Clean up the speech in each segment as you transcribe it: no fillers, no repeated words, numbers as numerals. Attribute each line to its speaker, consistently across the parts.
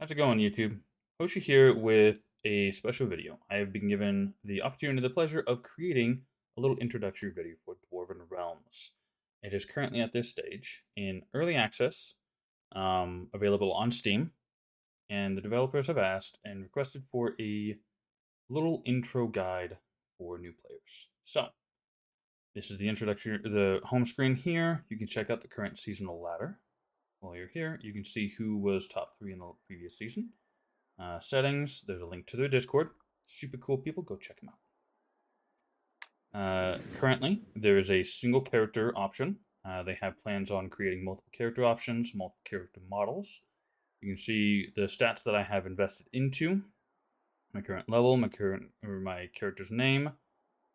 Speaker 1: How's it going, YouTube? Hoshi here with a special video. I have been given the opportunity and the pleasure of creating a little introductory video for Dwarven Realms. It is currently at this stage in early access, available on Steam, and the developers have asked and requested for a little intro guide for new players. So, this is the introduction, the home screen here. You can check out the current seasonal ladder. While you're here, you can see who was top 3 in the previous season. Settings, there's a link to their Discord. Super cool people, go check them out. Currently, there is a single character option. They have plans on creating multiple character options, multiple character models. You can see the stats that I have invested into, my current level, my character's name.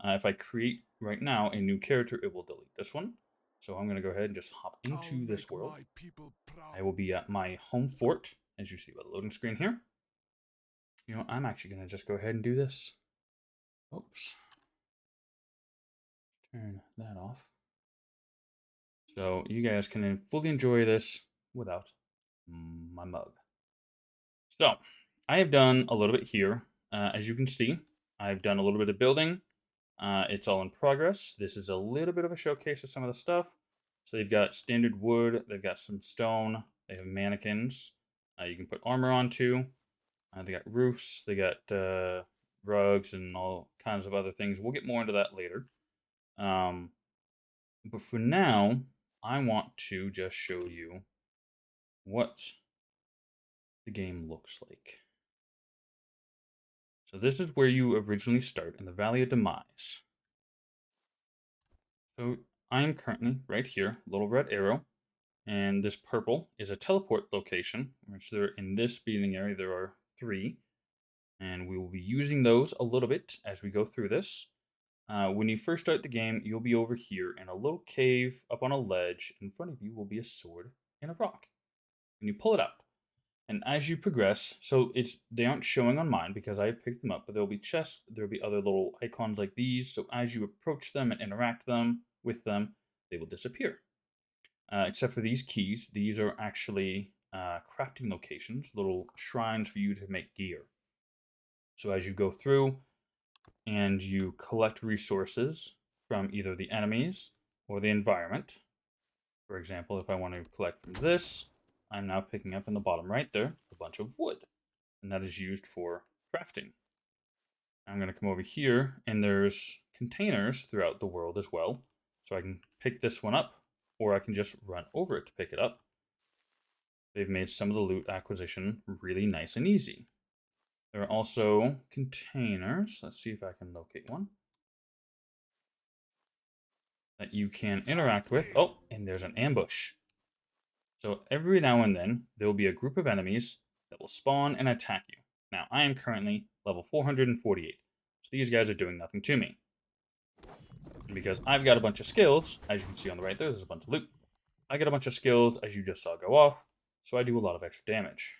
Speaker 1: If I create right now a new character, it will delete this one. So I'm going to go ahead and just hop into this world. I will be at my home fort, as you see by the loading screen here. You know, I'm actually going to just go ahead and do this. Oops. Turn that off. So you guys can fully enjoy this without my mug. So I have done a little bit here. As you can see, I've done a little bit of building. It's all in progress. This is a little bit of a showcase of some of the stuff. So they've got standard wood. They've got some stone. They have mannequins. You can put armor onto. They got roofs. They got rugs and all kinds of other things. We'll get more into that later. But for now, I want to just show you what the game looks like. So this is where you originally start, in the Valley of Demise. So I'm currently right here, little red arrow, and this purple is a teleport location, which there in this speeding area there are 3, and we will be using those a little bit as we go through this. When you first start the game, you'll be over here in a little cave up on a ledge. In front of you will be a sword and a rock. And you pull it out. And as you progress, so they aren't showing on mine because I've picked them up, but there'll be chests, there'll be other little icons like these. So as you approach them and interact with them, they will disappear. Except for these keys, these are actually crafting locations, little shrines for you to make gear. So as you go through, and you collect resources from either the enemies or the environment. For example, if I want to collect from this, I'm now picking up in the bottom right there a bunch of wood, and that is used for crafting. I'm going to come over here, and there's containers throughout the world as well, so I can pick this one up, or I can just run over it to pick it up. They've made some of the loot acquisition really nice and easy. There are also containers. Let's see if I can locate one that you can interact with. Oh, and there's an ambush. So every now and then, there will be a group of enemies that will spawn and attack you. Now, I am currently level 448, so these guys are doing nothing to me. And because I've got a bunch of skills, as you can see on the right there's a bunch of loot. I get a bunch of skills, as you just saw go off, so I do a lot of extra damage.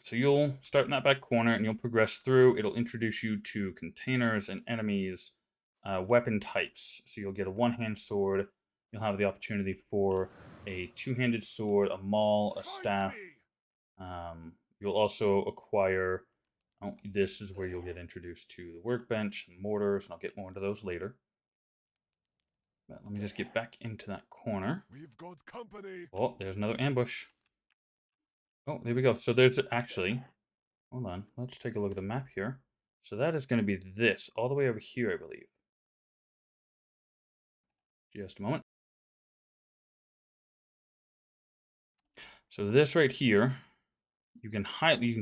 Speaker 1: So you'll start in that back corner and you'll progress through. It'll introduce you to containers and enemies, weapon types. So you'll get a one-hand sword. You'll have the opportunity for a two-handed sword, a maul, a staff. You'll also acquire. Oh, this is where you'll get introduced to the workbench and mortars, and I'll get more into those later. But let me just get back into that corner.
Speaker 2: We've got company.
Speaker 1: Oh, there's another ambush. Oh, there we go. So there's actually. Hold on. Let's take a look at the map here. So that is going to be this, all the way over here, I believe. Just a moment. So this right here, you can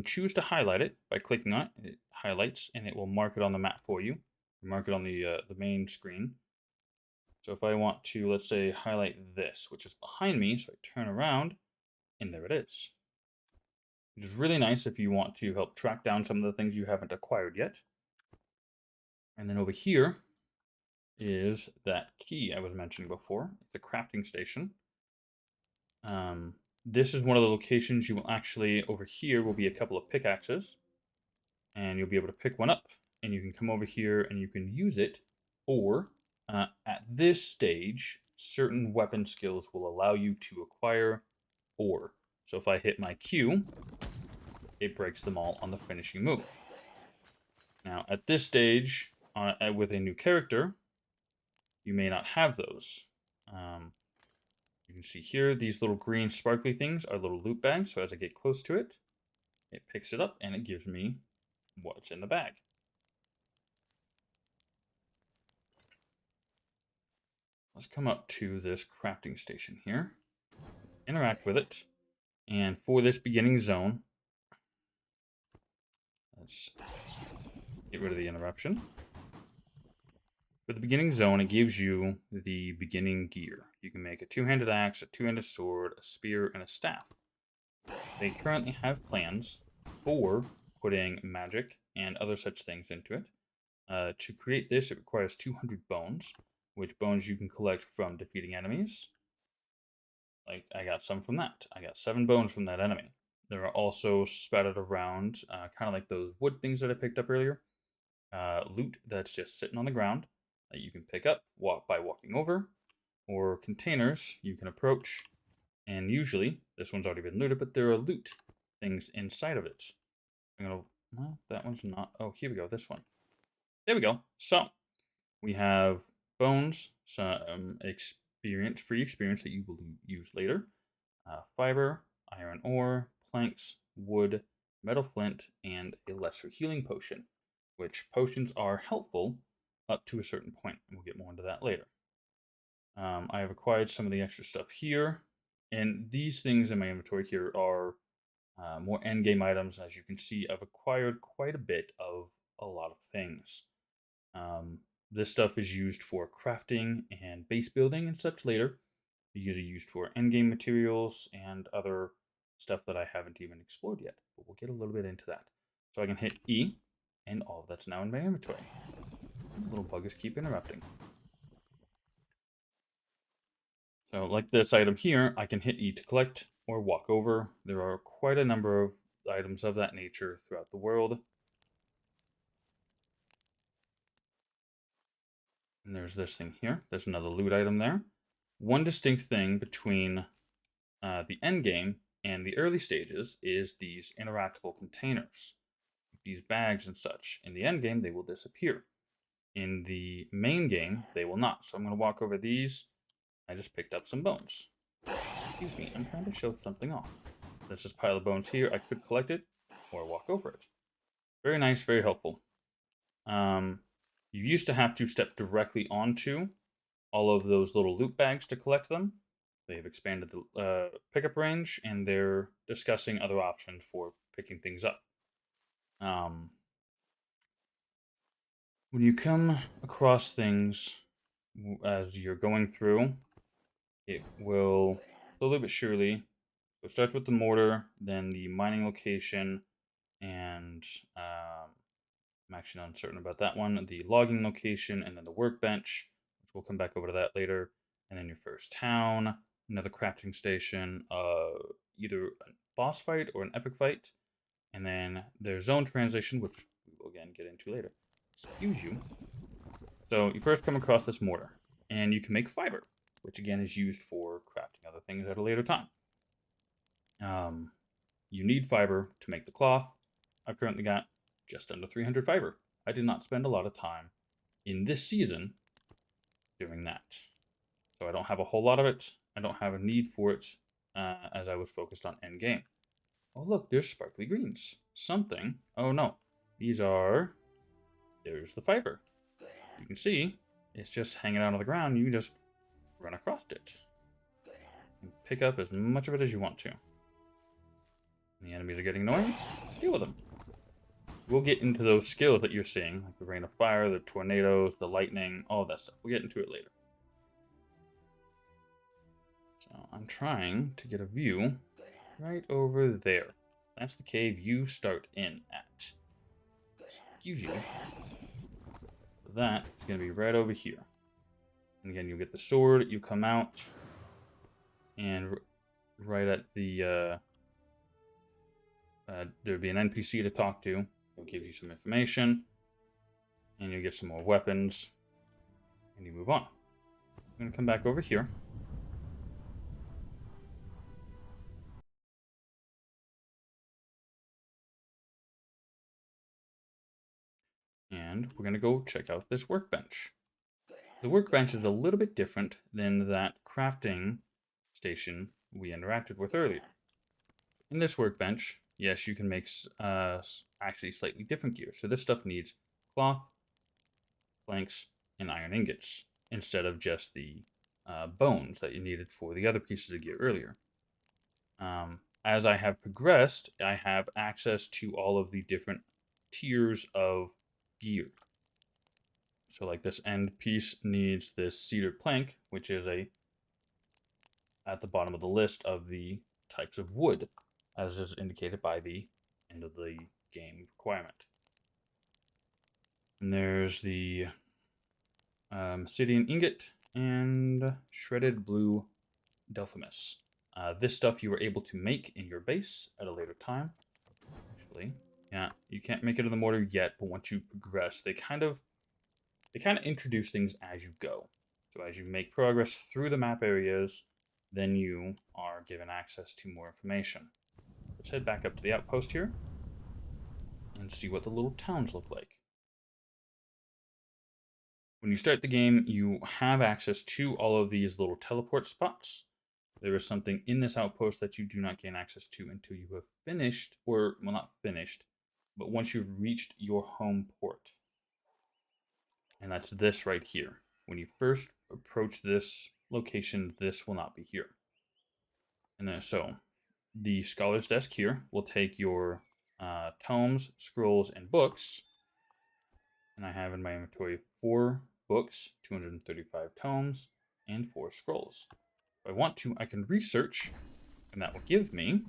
Speaker 1: choose to highlight it by clicking on it. It highlights, and it will mark it on the map for you. Mark it on the main screen. So if I want to, let's say, highlight this, which is behind me, so I turn around, and there it is. Which is really nice if you want to help track down some of the things you haven't acquired yet. And then over here is that key I was mentioning before. It's a crafting station. This is one of the locations you will actually, over here will be a couple of pickaxes. And you'll be able to pick one up. And you can come over here and you can use it. Or, at this stage, certain weapon skills will allow you to acquire ore. So if I hit my Q, it breaks them all on the finishing move. Now, at this stage, with a new character, you may not have those. You can see here, these little green sparkly things are little loot bags, so as I get close to it, it picks it up and it gives me what's in the bag. Let's come up to this crafting station here, interact with it, and for this beginning zone, let's get rid of the interruption. For the beginning zone, it gives you the beginning gear. You can make a two-handed axe, a two-handed sword, a spear, and a staff. They currently have plans for putting magic and other such things into it. To create this, it requires 200 bones, which bones you can collect from defeating enemies. Like, I got some from that. I got 7 bones from that enemy. There are also spattered around, kind of like those wood things that I picked up earlier. Loot that's just sitting on the ground that you can pick up by walking over, or containers you can approach. And usually, this one's already been looted, but there are loot things inside of it. Well, that one's not. Oh, here we go. This one. There we go. So, we have bones, some free experience that you will use later, fiber, iron ore, planks, wood, metal flint, and a lesser healing potion, which potions are helpful up to a certain point, and we'll get more into that later. I have acquired some of the extra stuff here, and these things in my inventory here are more endgame items. As you can see, I've acquired quite a bit of a lot of things. This stuff is used for crafting and base building and such later. They're usually used for endgame materials and other stuff that I haven't even explored yet, but we'll get a little bit into that. So I can hit E, and all of that's now in my inventory. Little buggers keep interrupting. So like this item here, I can hit E to collect or walk over. There are quite a number of items of that nature throughout the world. And there's this thing here. There's another loot item there. One distinct thing between the end game and the early stages is these interactable containers. These bags and such. In the end game, they will disappear. In the main game, they will not. So I'm going to walk over these. I just picked up some bones. Excuse me, I'm trying to show something off. There's this pile of bones here. I could collect it or walk over it. Very nice, very helpful. You used to have to step directly onto all of those little loot bags to collect them. They've expanded the pickup range, and they're discussing other options for picking things up. When you come across things as you're going through, it will slowly but surely. So it starts with the mortar, then the mining location, and I'm actually uncertain about that one. The logging location, and then the workbench, which we'll come back over to that later. And then your first town, another crafting station, either a boss fight or an epic fight. And then there's zone translation, which we will again get into later. Excuse you. So you first come across this mortar, and you can make fiber, which again is used for crafting other things at a later time. You need fiber to make the cloth. I've currently got just under 300 fiber. I did not spend a lot of time in this season doing that. So I don't have a whole lot of it. I don't have a need for it as I was focused on end game. Oh look, there's sparkly greens. Something. Oh no. There's the fiber. You can see it's just hanging out on the ground. You can just run across it and pick up as much of it as you want to. The enemies are getting annoying. Deal with them. We'll get into those skills that you're seeing, like the rain of fire, the tornadoes, the lightning, all of that stuff. We'll get into it later. So I'm trying to get a view right over there. That's the cave you start in at. Excuse you. So that is going to be right over here. And again, you'll get the sword, you come out, and right at the, there'll be an NPC to talk to. It'll give you some information, and you get some more weapons, and you move on. I'm going to come back over here. And we're going to go check out this workbench. The workbench is a little bit different than that crafting station we interacted with earlier. In this workbench, yes, you can make actually slightly different gear. So this stuff needs cloth, planks, and iron ingots instead of just the bones that you needed for the other pieces of gear earlier. As I have progressed, I have access to all of the different tiers of gear. So like this end piece needs this cedar plank, which is at the bottom of the list of the types of wood, as is indicated by the end of the game requirement. And there's the obsidian ingot and shredded blue delphimus. This stuff you were able to make in your base at a later time. Actually, yeah, you can't make it in the mortar yet, but once you progress, they kind of introduce things as you go. So as you make progress through the map areas, then you are given access to more information. Let's head back up to the outpost here and see what the little towns look like. When you start the game, you have access to all of these little teleport spots. There is something in this outpost that you do not gain access to until you have finished, or, well, not finished, but once you've reached your home port. And that's this right here. When you first approach this location, this will not be here. And then, so, the scholar's desk here will take your tomes, scrolls, and books. And I have in my inventory 4 books, 235 tomes, and 4 scrolls. If I want to, I can research, and that will give me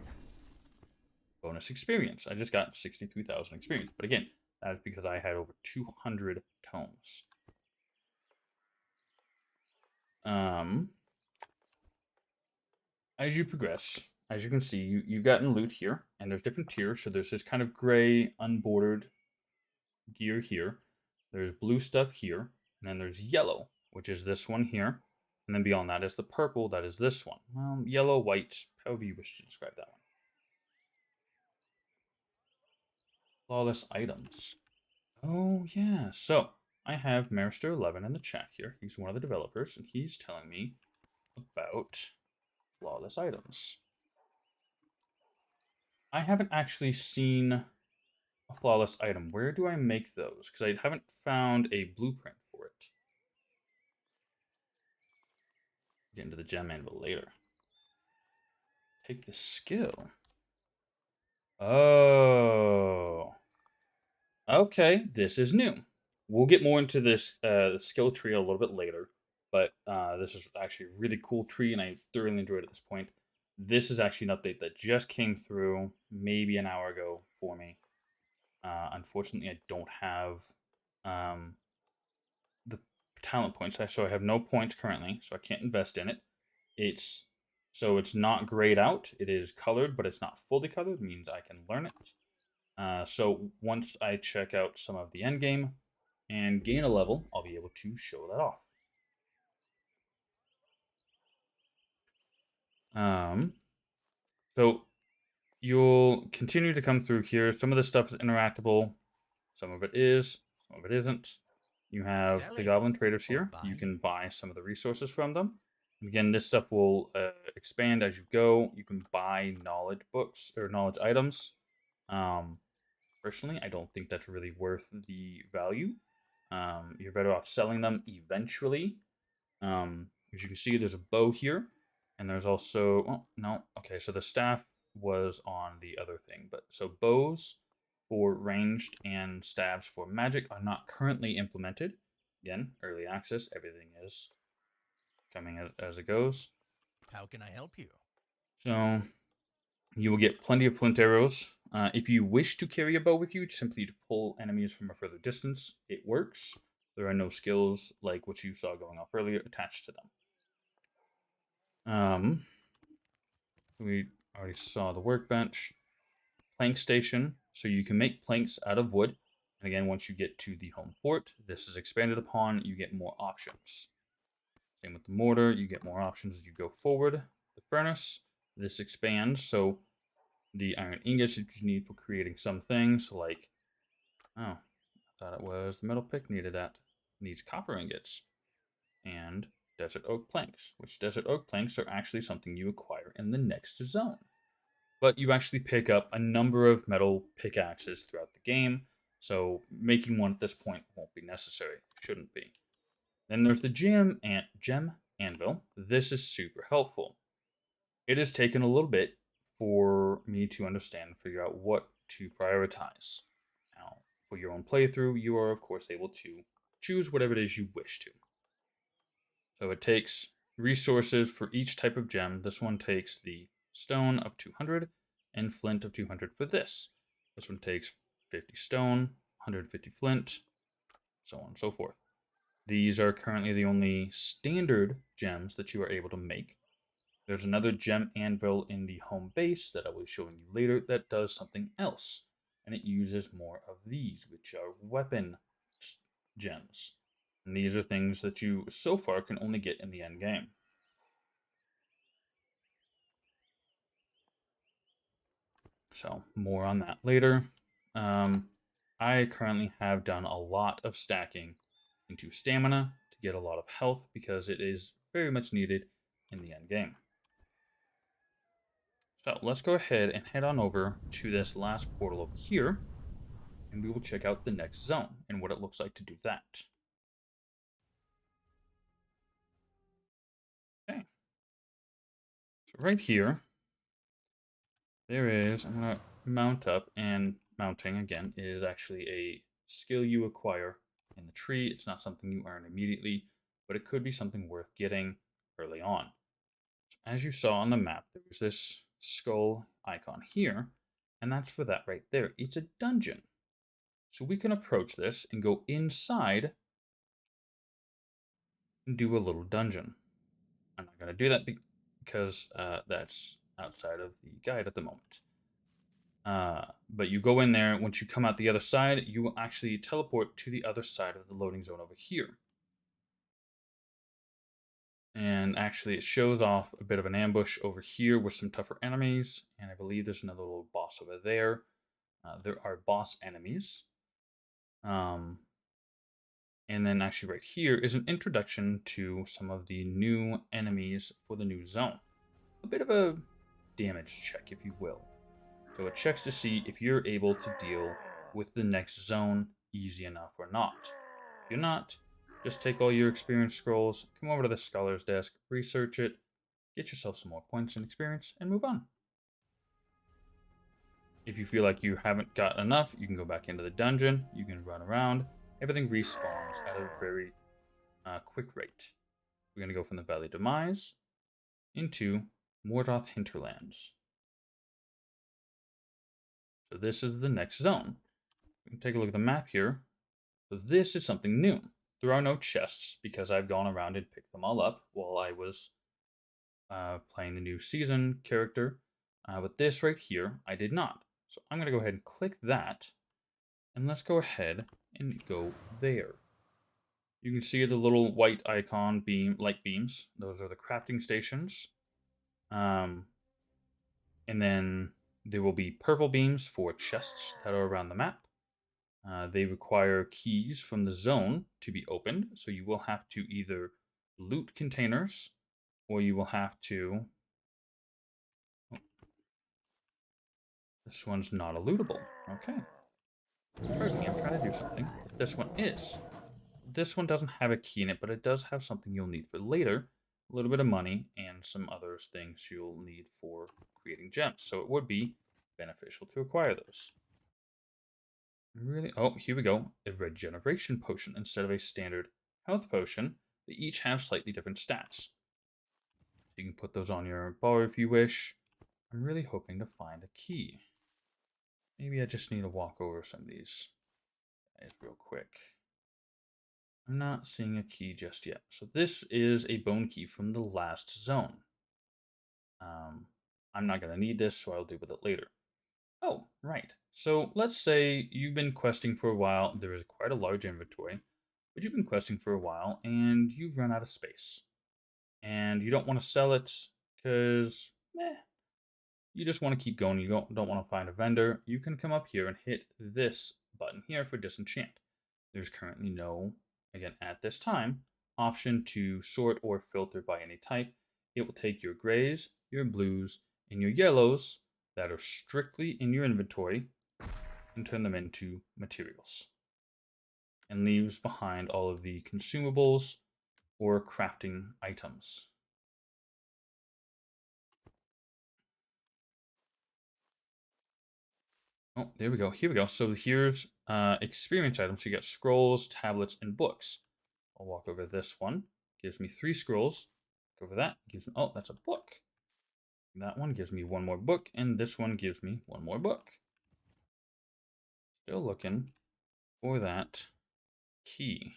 Speaker 1: bonus experience. I just got 63,000 experience. But again, that is because I had over 200 tomes. As you progress, as you can see, you've gotten loot here, and there's different tiers. So there's this kind of gray, unbordered gear here. There's blue stuff here, and then there's yellow, which is this one here. And then beyond that is the purple, that is this one. Well, yellow, white, however you wish to describe that one. Flawless items. Oh, yeah. So, I have Marister11 in the chat here. He's one of the developers, and he's telling me about flawless items. I haven't actually seen a flawless item. Where do I make those? Because I haven't found a blueprint for it. Get into the gem anvil later. Take the skill. Oh. Okay, this is new. We'll get more into this skill tree a little bit later, but this is actually a really cool tree, and I thoroughly enjoyed it at this point. This is actually an update that just came through maybe an hour ago for me. Unfortunately, I don't have the talent points, so I have no points currently, so I can't invest in it. It's not grayed out. It is colored, but it's not fully colored. It means I can learn it. So once I check out some of the end game and gain a level, I'll be able to show that off. So you'll continue to come through here. Some of this stuff is interactable. Some of it is. Some of it isn't. You have the goblin traders here. You can buy some of the resources from them. Again, this stuff will expand as you go. You can buy knowledge books or knowledge items. Personally, I don't think that's really worth the value. You're better off selling them eventually. As you can see, there's a bow here, and there's also, oh, no, okay, so the staff was on the other thing, but so bows for ranged and stabs for magic are not currently implemented. Again, early access, everything is coming as it goes.
Speaker 2: How can I help you?
Speaker 1: So you will get plenty of flint arrows. If you wish to carry a bow with you, simply to pull enemies from a further distance, it works. There are no skills like what you saw going off earlier attached to them. We already saw the workbench. Plank station, so you can make planks out of wood. And again, once you get to the home port, this is expanded upon, you get more options. Same with the mortar, you get more options as you go forward. The furnace, this expands, so the iron ingots that you need for creating some things, like, oh, I thought it was the metal pick needed that. It needs copper ingots and desert oak planks, which desert oak planks are actually something you acquire in the next zone. But you actually pick up a number of metal pickaxes throughout the game, so making one at this point won't be necessary. Shouldn't be. Then there's the gem anvil. This is super helpful. It has taken a little bit for me to understand and figure out what to prioritize. Now, for your own playthrough, you are of course able to choose whatever it is you wish to. So it takes resources for each type of gem. This one takes the stone of 200 and flint of 200 for this. This one takes 50 stone, 150 flint, so on and so forth. These are currently the only standard gems that you are able to make. There's another gem anvil in the home base that I will be showing you later that does something else. And it uses more of these, which are weapon gems. And these are things that you so far can only get in the end game. So more on that later. Um, I currently have done a lot of stacking into stamina to get a lot of health because it is very much needed in the end game. So let's go ahead and head on over to this last portal over here, and we will check out the next zone and what it looks like to do that. Okay, so right here, there is, I'm going to mount up, and mounting, again, is actually a skill you acquire in the tree. It's not something you earn immediately, but it could be something worth getting early on. As you saw on the map, there was this skull icon here, and that's for that right there. It's a dungeon. So we can approach this and go inside and do a little dungeon. I'm not going to do that because that's outside of the guide at the moment. But you go in there. Once you come out the other side, you will actually teleport to the other side of the loading zone over here. And actually, it shows off a bit of an ambush over here with some tougher enemies. And I believe there's another little boss over there. There are boss enemies. Um, and then actually right here is an introduction to some of the new enemies for the new zone. A bit of a damage check, if you will. So it checks to see if you're able to deal with the next zone easy enough or not. If you're not, just take all your experience scrolls, come over to the scholar's desk, research it, get yourself some more points and experience, and move on. If you feel like you haven't got enough, you can go back into the dungeon, you can run around, everything respawns at a very quick rate. We're going to go from the Valley Demise into Mordoth Hinterlands. So this is the next zone. We can take a look at the map here. So this is something new. There are no chests because I've gone around and picked them all up while I was playing the new season character. But this right here, I did not. So I'm going to go ahead and click that. And let's go ahead and go there. You can see the little white icon light beams. Those are the crafting stations. And then there will be purple beams for chests that are around the map. They require keys from the zone to be opened, so you will have to either loot containers or you will have to. Oh, this one's not a lootable. Okay. Pardon me, I'm trying to do something. This one is. This one doesn't have a key in it, but it does have something you'll need for later. A little bit of money and some other things you'll need for creating gems. So it would be beneficial to acquire those. Really? Oh, here we go. A regeneration potion instead of a standard health potion. They each have slightly different stats. You can put those on your bar if you wish. I'm really hoping to find a key. Maybe I just need to walk over some of these guys real quick. I'm not seeing a key just yet. So this is a bone key from the last zone. I'm not going to need this, so I'll deal with it later. Oh, right. So let's say you've been questing for a while. There is quite a large inventory, but you've been questing for a while and you've run out of space. and you don't want to sell it because you just want to keep going. You don't want to find a vendor. You can come up here and hit this button here for disenchant. There's currently no, again, at this time, option to sort or filter by any type. It will take your grays, your blues, and your yellows that are strictly in your inventory and turn them into materials. And leaves behind all of the consumables or crafting items. Oh, there we go. Here we go. So here's experience items. You get scrolls, tablets, and books. I'll walk over this one. Gives me 3 scrolls. Go over that. Gives me, oh, that's a book. That one gives me 1 more book, and this one gives me 1 more book. Still looking for that key.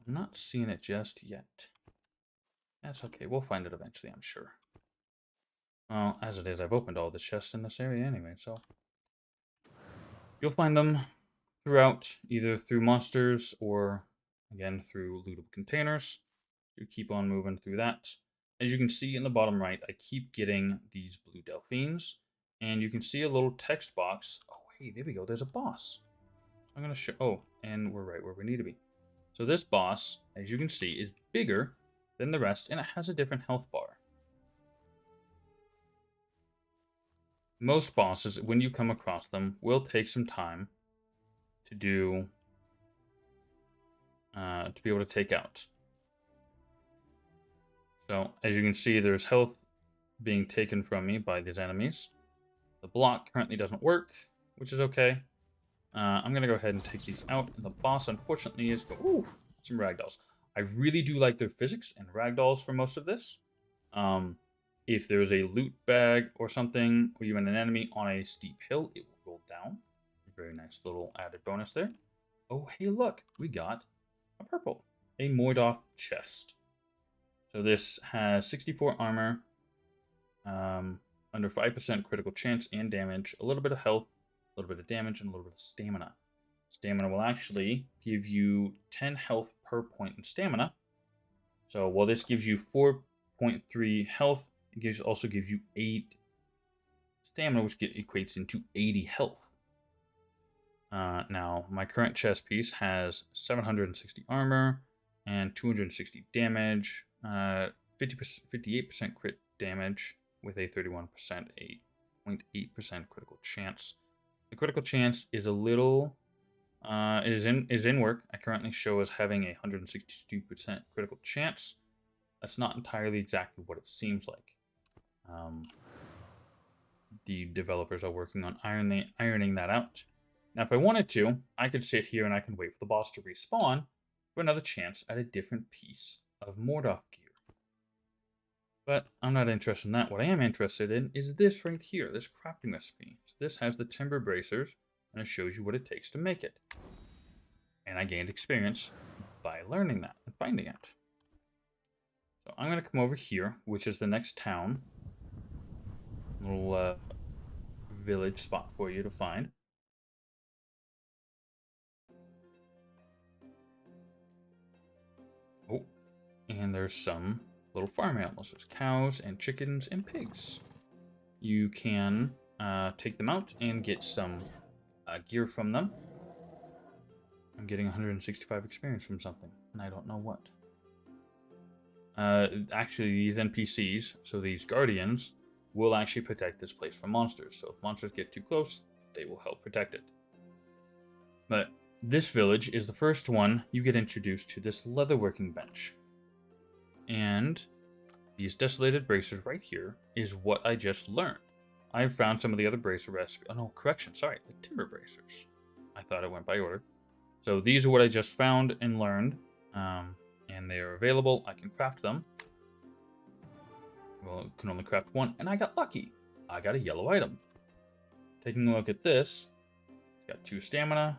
Speaker 1: I'm not seeing it just yet. That's okay. We'll find it eventually, I'm sure. Well, as it is, I've opened all the chests in this area anyway, so you'll find them throughout, either through monsters or, again, through lootable containers. You keep on moving through that. As you can see in the bottom right, I keep getting these blue delphines, and you can see a little text box. Oh, hey, there we go. There's a boss. I'm going to show... Oh, and we're right where we need to be. So this boss, as you can see, is bigger than the rest, and it has a different health bar. Most bosses, when you come across them, will take some time to do... to be able to take out. So, as you can see, there's health being taken from me by these enemies. The block currently doesn't work, which is okay. I'm going to go ahead and take these out. The boss, unfortunately, is... Ooh, some ragdolls. I really do like their physics and ragdolls for most of this. If there's a loot bag or something, or even an enemy on a steep hill, it will roll down. Very nice little added bonus there. Oh, hey, look. We got a purple. A Mordoth chest. So this has 64 armor, under 5% critical chance and damage, a little bit of health, a little bit of damage, and a little bit of stamina. Stamina will actually give you 10 health per point in stamina. So while this gives you 4.3 health, it also gives you 8 stamina, which equates into 80 health. Now, my current chest piece has 760 armor and 260 damage, 58% crit damage with a 31%, 8.8% critical chance. The critical chance is a little, is in work. I currently show as having a 162% critical chance. That's not entirely exactly what it seems like. The developers are working on ironing that out. Now, if I wanted to, I could sit here and I can wait for the boss to respawn for another chance at a different piece of Mordoth gear. But I'm not interested in that. What I am interested in is this right here, this crafting recipe. So this has the timber bracers, and it shows you what it takes to make it. And I gained experience by learning that and finding it. So I'm going to come over here, which is the next town. Little village spot for you to find. Oh, and there's some little farm animals. There's cows and chickens and pigs. You can take them out and get some gear from them. I'm getting 165 experience from something, and I don't know what. Actually, these NPCs, so these guardians, will actually protect this place from monsters. So if monsters get too close, they will help protect it. But this village is the first one you get introduced to this leatherworking bench. And these desolated bracers right here is what I just learned. I found some of the other bracer recipes. Oh no, correction, sorry, the timber bracers. I thought it went by order. So these are what I just found and learned. And they are available. I can craft them. Well, I can only craft one, and I got lucky. I got a yellow item. Taking a look at this, it's got 2 stamina,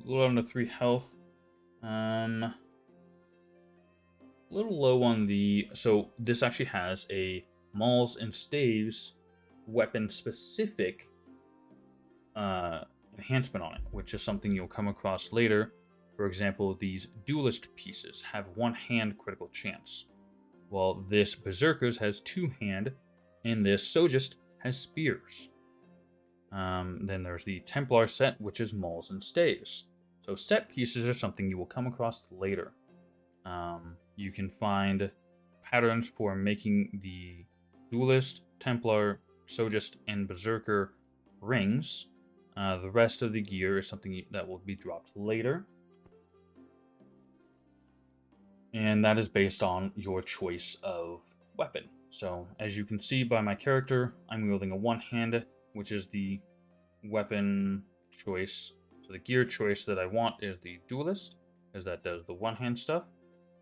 Speaker 1: a little under 3 health. A little low on the... So this actually has a mauls and staves weapon-specific enhancement on it, which is something you'll come across later For example, these duelist pieces have one hand critical chance, while this berserkers has two hand, and this sogist has spears. Then there's the Templar set, which is mauls and staves. So set pieces are something you will come across later. You can find patterns for making the Duelist, Templar, Sogist, and Berserker rings. The rest of the gear is something that will be dropped later. And that is based on your choice of weapon. So, as you can see by my character, I'm wielding a one hand, which is the weapon choice. So, the gear choice that I want is the Duelist, because that does the one hand stuff.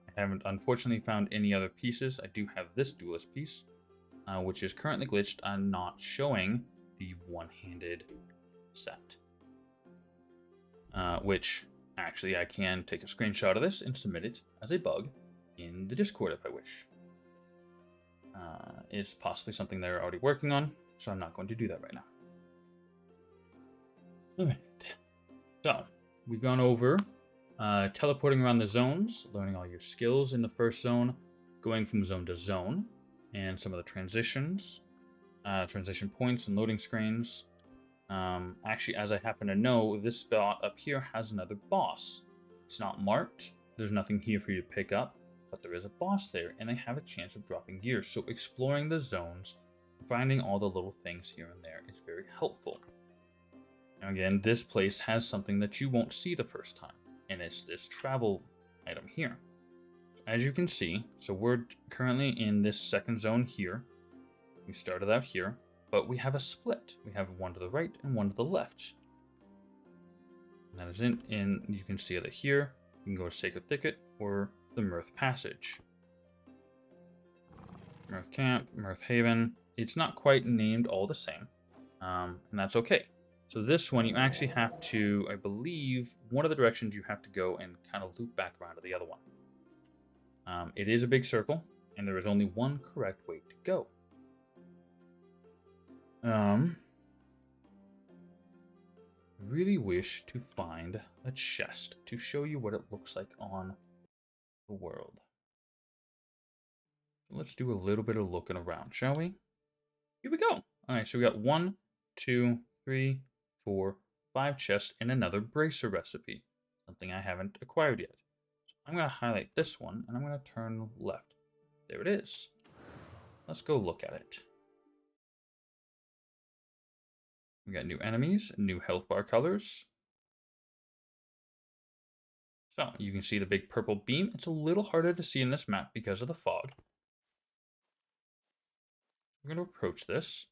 Speaker 1: I haven't unfortunately found any other pieces. I do have this Duelist piece, which is currently glitched and not showing the one-handed set. Which, actually, I can take a screenshot of this and submit it as a bug in the Discord if I wish. It's possibly something they're already working on, so I'm not going to do that right now. Alright. So, we've gone over teleporting around the zones, learning all your skills in the first zone, going from zone to zone, and some of the transitions, transition points and loading screens. Actually, as I happen to know, this spot up here has another boss. It's not marked, there's nothing here for you to pick up, but there is a boss there, and they have a chance of dropping gear. So exploring the zones, finding all the little things here and there is very helpful. Now again, this place has something that you won't see the first time, and it's this travel item here. As you can see, so we're currently in this second zone here. We started out here, but we have a split. We have one to the right and one to the left. And that is in, and you can see it here. You can go to Sacred Thicket or the Mirth Passage. Mirth Camp, Mirth Haven. It's not quite named all the same, and that's okay. So this one, you actually have to, I believe, one of the directions you have to go and kind of loop back around to the other one. It is a big circle, and there is only one correct way to go. Really wish to find a chest to show you what it looks like on the world. Let's do a little bit of looking around, shall we? Here we go. All right, so we got 1, 2, 3, 4, 5 chests and another bracer recipe, something I haven't acquired yet. So I'm going to highlight this one, and I'm going to turn left. There it is. Let's go look at it. We got new enemies, new health bar colors. So you can see the big purple beam. It's a little harder to see in this map because of the fog. We're going to approach this.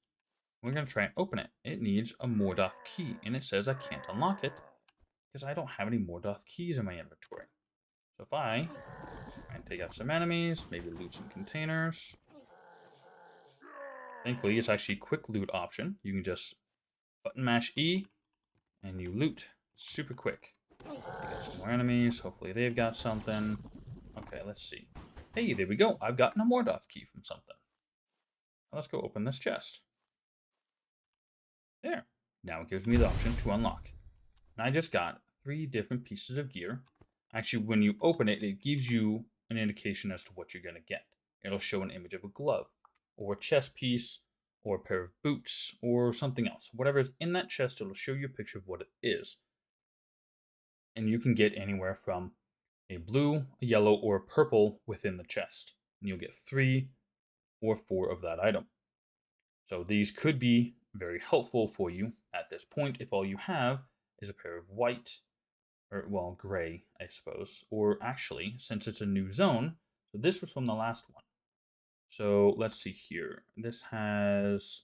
Speaker 1: We're going to try and open it. It needs a Mordoth key, and it says I can't unlock it because I don't have any Mordoth keys in my inventory. So if I try and take out some enemies, maybe loot some containers. Thankfully, it's actually a quick loot option. You can just button mash E, and you loot super quick. You got some more enemies. Hopefully they've got something. Okay, let's see. Hey, there we go. I've gotten a Mordoth key from something. Let's go open this chest. There. Now it gives me the option to unlock. And I just got 3 different pieces of gear. Actually, when you open it, it gives you an indication as to what you're going to get. It'll show an image of a glove, or a chest piece, or a pair of boots, or something else. Whatever's in that chest, it'll show you a picture of what it is. And you can get anywhere from a blue, a yellow, or a purple within the chest. And you'll get 3 or 4 of that item. So these could be very helpful for you at this point if all you have is a pair of white, or well, gray, I suppose. Or actually, since it's a new zone, so this was from the last one. So let's see here. This has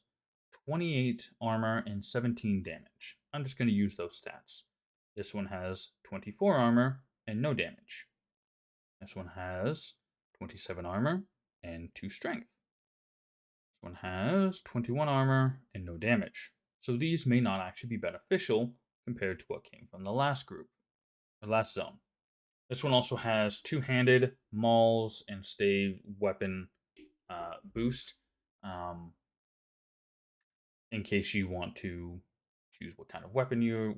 Speaker 1: 28 armor and 17 damage. I'm just going to use those stats. This one has 24 armor and no damage. This one has 27 armor and 2 strength. This one has 21 armor and no damage. So these may not actually be beneficial compared to what came from the last group, the last zone. This one also has two-handed mauls and stave weapon boost. In case you want to choose what kind of weapon you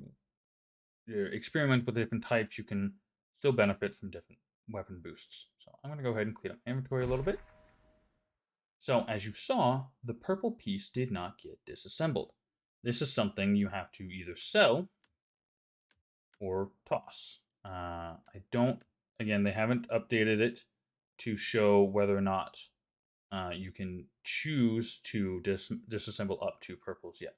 Speaker 1: experiment with different types, you can still benefit from different weapon boosts. So I'm going to go ahead and clean up my inventory a little bit. So as you saw, the purple piece did not get disassembled. This is something you have to either sell or toss. I don't, again, they haven't updated it to show whether or not you can choose to disassemble up to purples yet.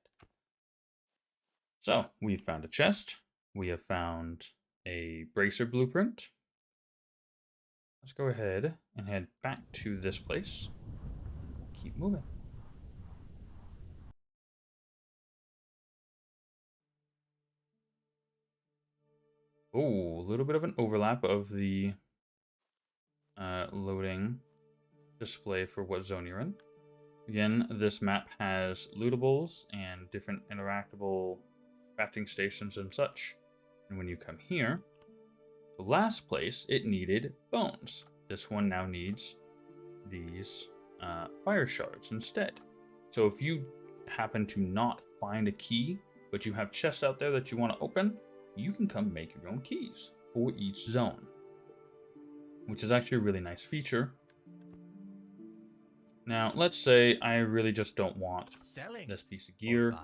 Speaker 1: So we've found a chest. We have found a bracer blueprint. Let's go ahead and head back to this place. Keep moving. Oh, a little bit of an overlap of the loading display for what zone you're in. Again, this map has lootables and different interactable crafting stations and such. And when you come here, the last place, it needed bones. This one now needs these fire shards instead. So if you happen to not find a key, but you have chests out there that you want to open, you can come make your own keys for each zone, which is actually a really nice feature. Now, let's say I really just don't want this piece of gear,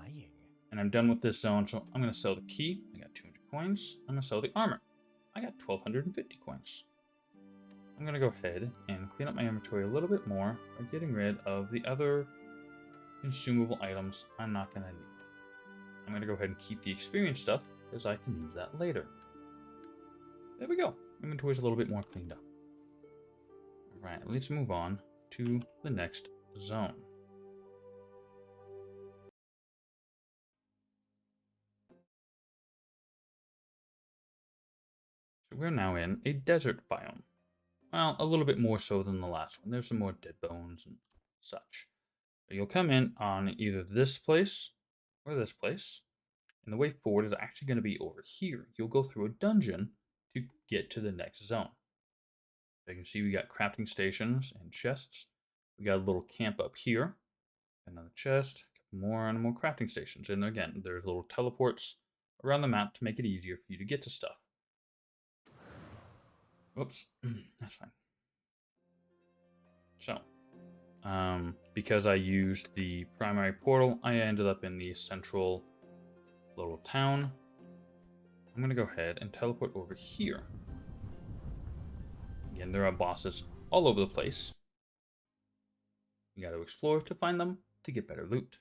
Speaker 1: and I'm done with this zone, so I'm going to sell the key. I got 200 coins. I'm going to sell the armor. I got 1,250 coins. I'm going to go ahead and clean up my inventory a little bit more by getting rid of the other consumable items I'm not going to need. I'm going to go ahead and keep the experience stuff because I can use that later. There we go. Inventory's a little bit more cleaned up. Alright, let's move on to the next zone. So we're now in a desert biome. Well, a little bit more so than the last one. There's some more dead bones and such. But you'll come in on either this place or this place. And the way forward is actually going to be over here. You'll go through a dungeon to get to the next zone. So you can see we got crafting stations and chests. We got a little camp up here. Another chest, a couple more, and more crafting stations. And again, there's little teleports around the map to make it easier for you to get to stuff. Whoops, that's fine. So, because I used the primary portal, I ended up in the central little town. I'm going to go ahead and teleport over here. Again, there are bosses all over the place. You got to explore to find them to get better loot.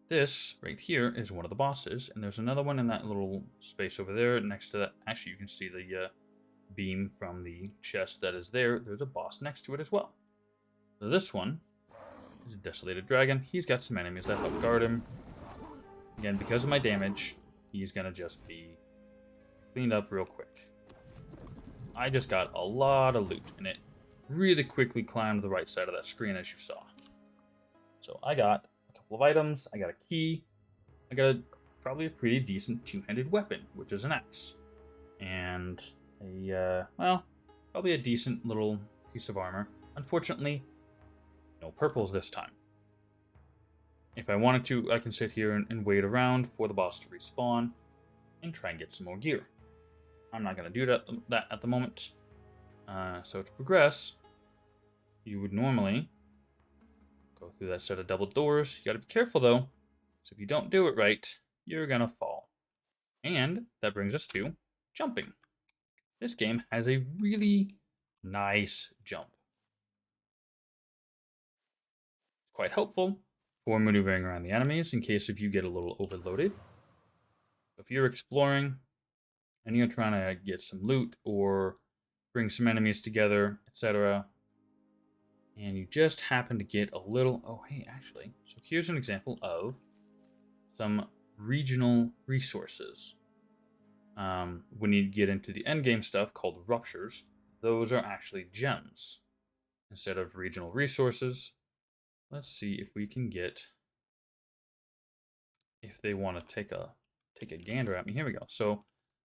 Speaker 1: This right here is one of the bosses, and there's another one in that little space over there next to that. Actually, you can see the beam from the chest that is there. There's a boss next to it as well. So this one is a Desolated Dragon. He's got some enemies that help guard him. Again, because of my damage, he's going to just be cleaned up real quick. I just got a lot of loot, and it really quickly climbed to the right side of that screen, as you saw. So I got a couple of items. I got a key. I got probably a pretty decent two-handed weapon, which is an axe. And well, probably a decent little piece of armor. Unfortunately, no purples this time. If I wanted to, I can sit here and wait around for the boss to respawn and try and get some more gear. I'm not going to do that at the moment. So to progress, you would normally go through that set of double doors. You got to be careful though, so if you don't do it right, you're going to fall. And that brings us to jumping. This game has a really nice jump. It's quite helpful for maneuvering around the enemies in case if you get a little overloaded. If you're exploring and you're trying to get some loot or bring some enemies together, etc., and you just happen to get a little... Oh, hey, actually, so here's an example of some regional resources. When you get into the endgame stuff called Ruptures, those are actually gems instead of regional resources. Let's see if we can get... If they want to take a gander at me. Here we go. So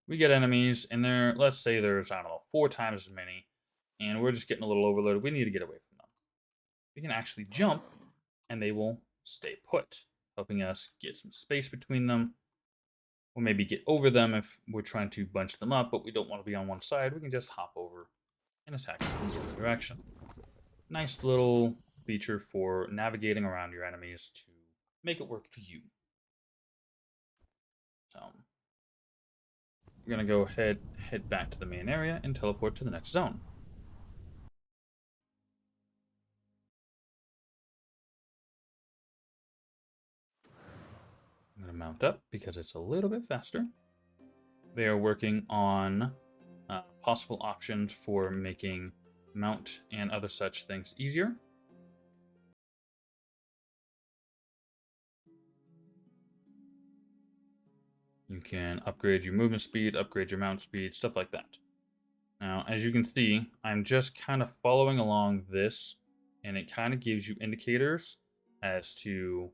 Speaker 1: we get enemies, and there, let's say there's, I don't know, 4 times as many, and we're just getting a little overloaded. We need to get away from them. We can actually jump, and they will stay put, helping us get some space between them, or maybe get over them if we're trying to bunch them up, but we don't want to be on one side. We can just hop over and attack from the other direction. Nice little feature for navigating around your enemies to make it work for you. So we're gonna go head back to the main area and teleport to the next zone. I'm gonna mount up because it's a little bit faster. They are working on possible options for making mount and other such things easier. You can upgrade your movement speed, upgrade your mount speed, stuff like that. Now, as you can see, I'm just kind of following along this, and it kind of gives you indicators as to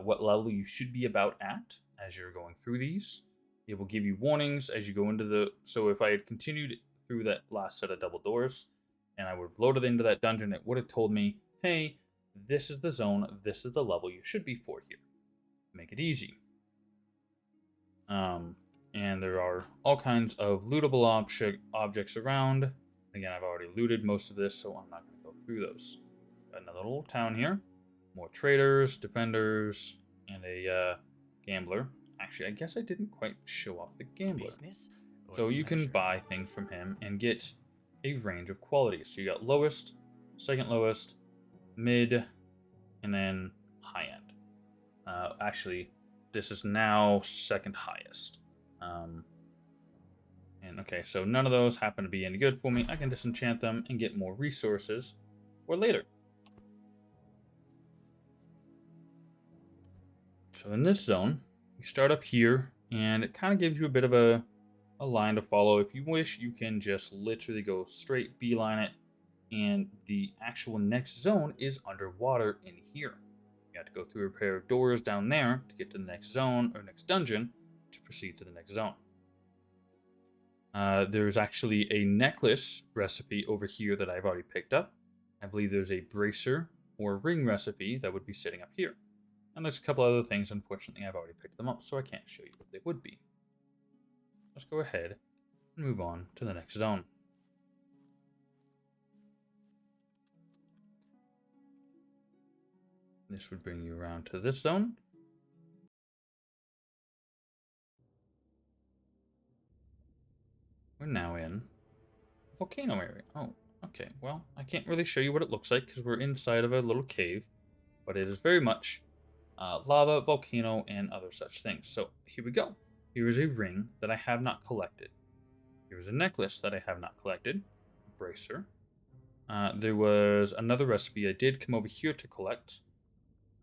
Speaker 1: what level you should be about at as you're going through these. It will give you warnings as you go into the... So if I had continued through that last set of double doors, and I would have loaded into that dungeon, it would have told me, hey, this is the zone, this is the level you should be for here. Make it easy. And there are all kinds of lootable objects around. Again, I've already looted most of this, so I'm not going to go through those. Got another little town here. More traders, defenders, and a gambler. Actually, I guess I didn't quite show off the gambler.
Speaker 2: Business or
Speaker 1: So you can
Speaker 2: pleasure?
Speaker 1: buy things from him and get a range of qualities. So you got lowest, second lowest, mid, and then high end. Actually, this is now second highest. And okay, so none of those happen to be any good for me. I can disenchant them and get more resources for later. So in this zone, you start up here, and it kind of gives you a bit of a line to follow. If you wish, you can just literally go straight beeline it, and the actual next zone is underwater in here. You have to go through a pair of doors down there to get to the next zone or next dungeon to proceed to the next zone. There's actually a necklace recipe over here that I've already picked up. I believe there's a bracer or ring recipe that would be sitting up here. And there's a couple other things, unfortunately, I've already picked them up, so I can't show you what they would be. Let's go ahead and move on to the next zone. This would bring you around to this zone. We're now in a volcano area. Oh, okay. Well, I can't really show you what it looks like because we're inside of a little cave, but it is very much lava, volcano, and other such things. So here we go. Here is a ring that I have not collected. Here's a necklace that I have not collected. A bracer. There was another recipe I did come over here to collect.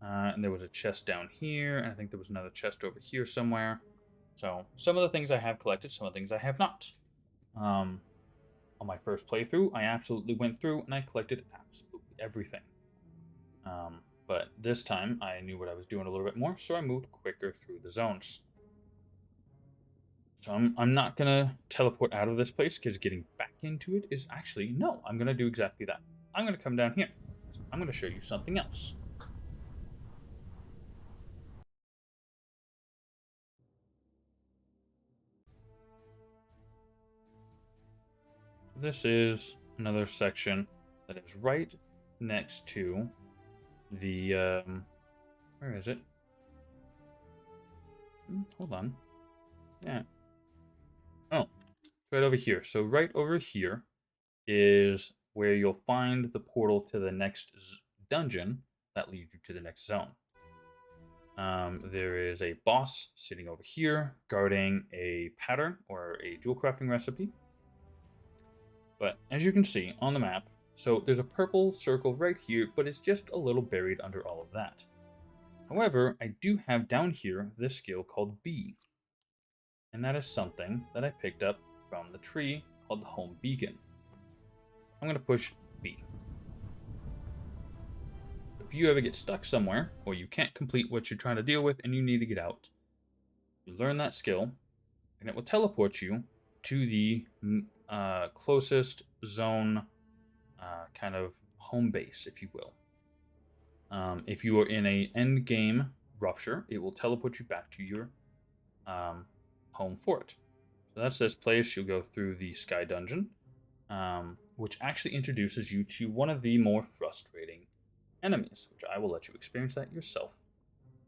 Speaker 1: And there was a chest down here, and I think there was another chest over here somewhere. So some of the things I have collected, some of the things I have not. On my first playthrough, I absolutely went through and I collected absolutely everything. But this time, I knew what I was doing a little bit more, so I moved quicker through the zones. So I'm not going to teleport out of this place, because getting back into it is actually... No, I'm going to do exactly that. I'm going to come down here. I'm going to show you something else. This is another section that is right next to the... where is it? Hold on. Yeah. Oh, right over here. So right over here is where you'll find the portal to the next dungeon that leads you to the next zone. There is a boss sitting over here guarding a pattern or a jewel crafting recipe. But as you can see on the map, so there's a purple circle right here, but it's just a little buried under all of that. However, I do have down here this skill called B. And that is something that I picked up from the tree called the Home Beacon. I'm going to push B. If you ever get stuck somewhere, or you can't complete what you're trying to deal with and you need to get out, you learn that skill, and it will teleport you to the closest zone kind of home base, if you will. If you are in a end game rupture, it will teleport you back to your home fort. So that's this place. You'll go through the Sky Dungeon, which actually introduces you to one of the more frustrating enemies, which I will let you experience that yourself.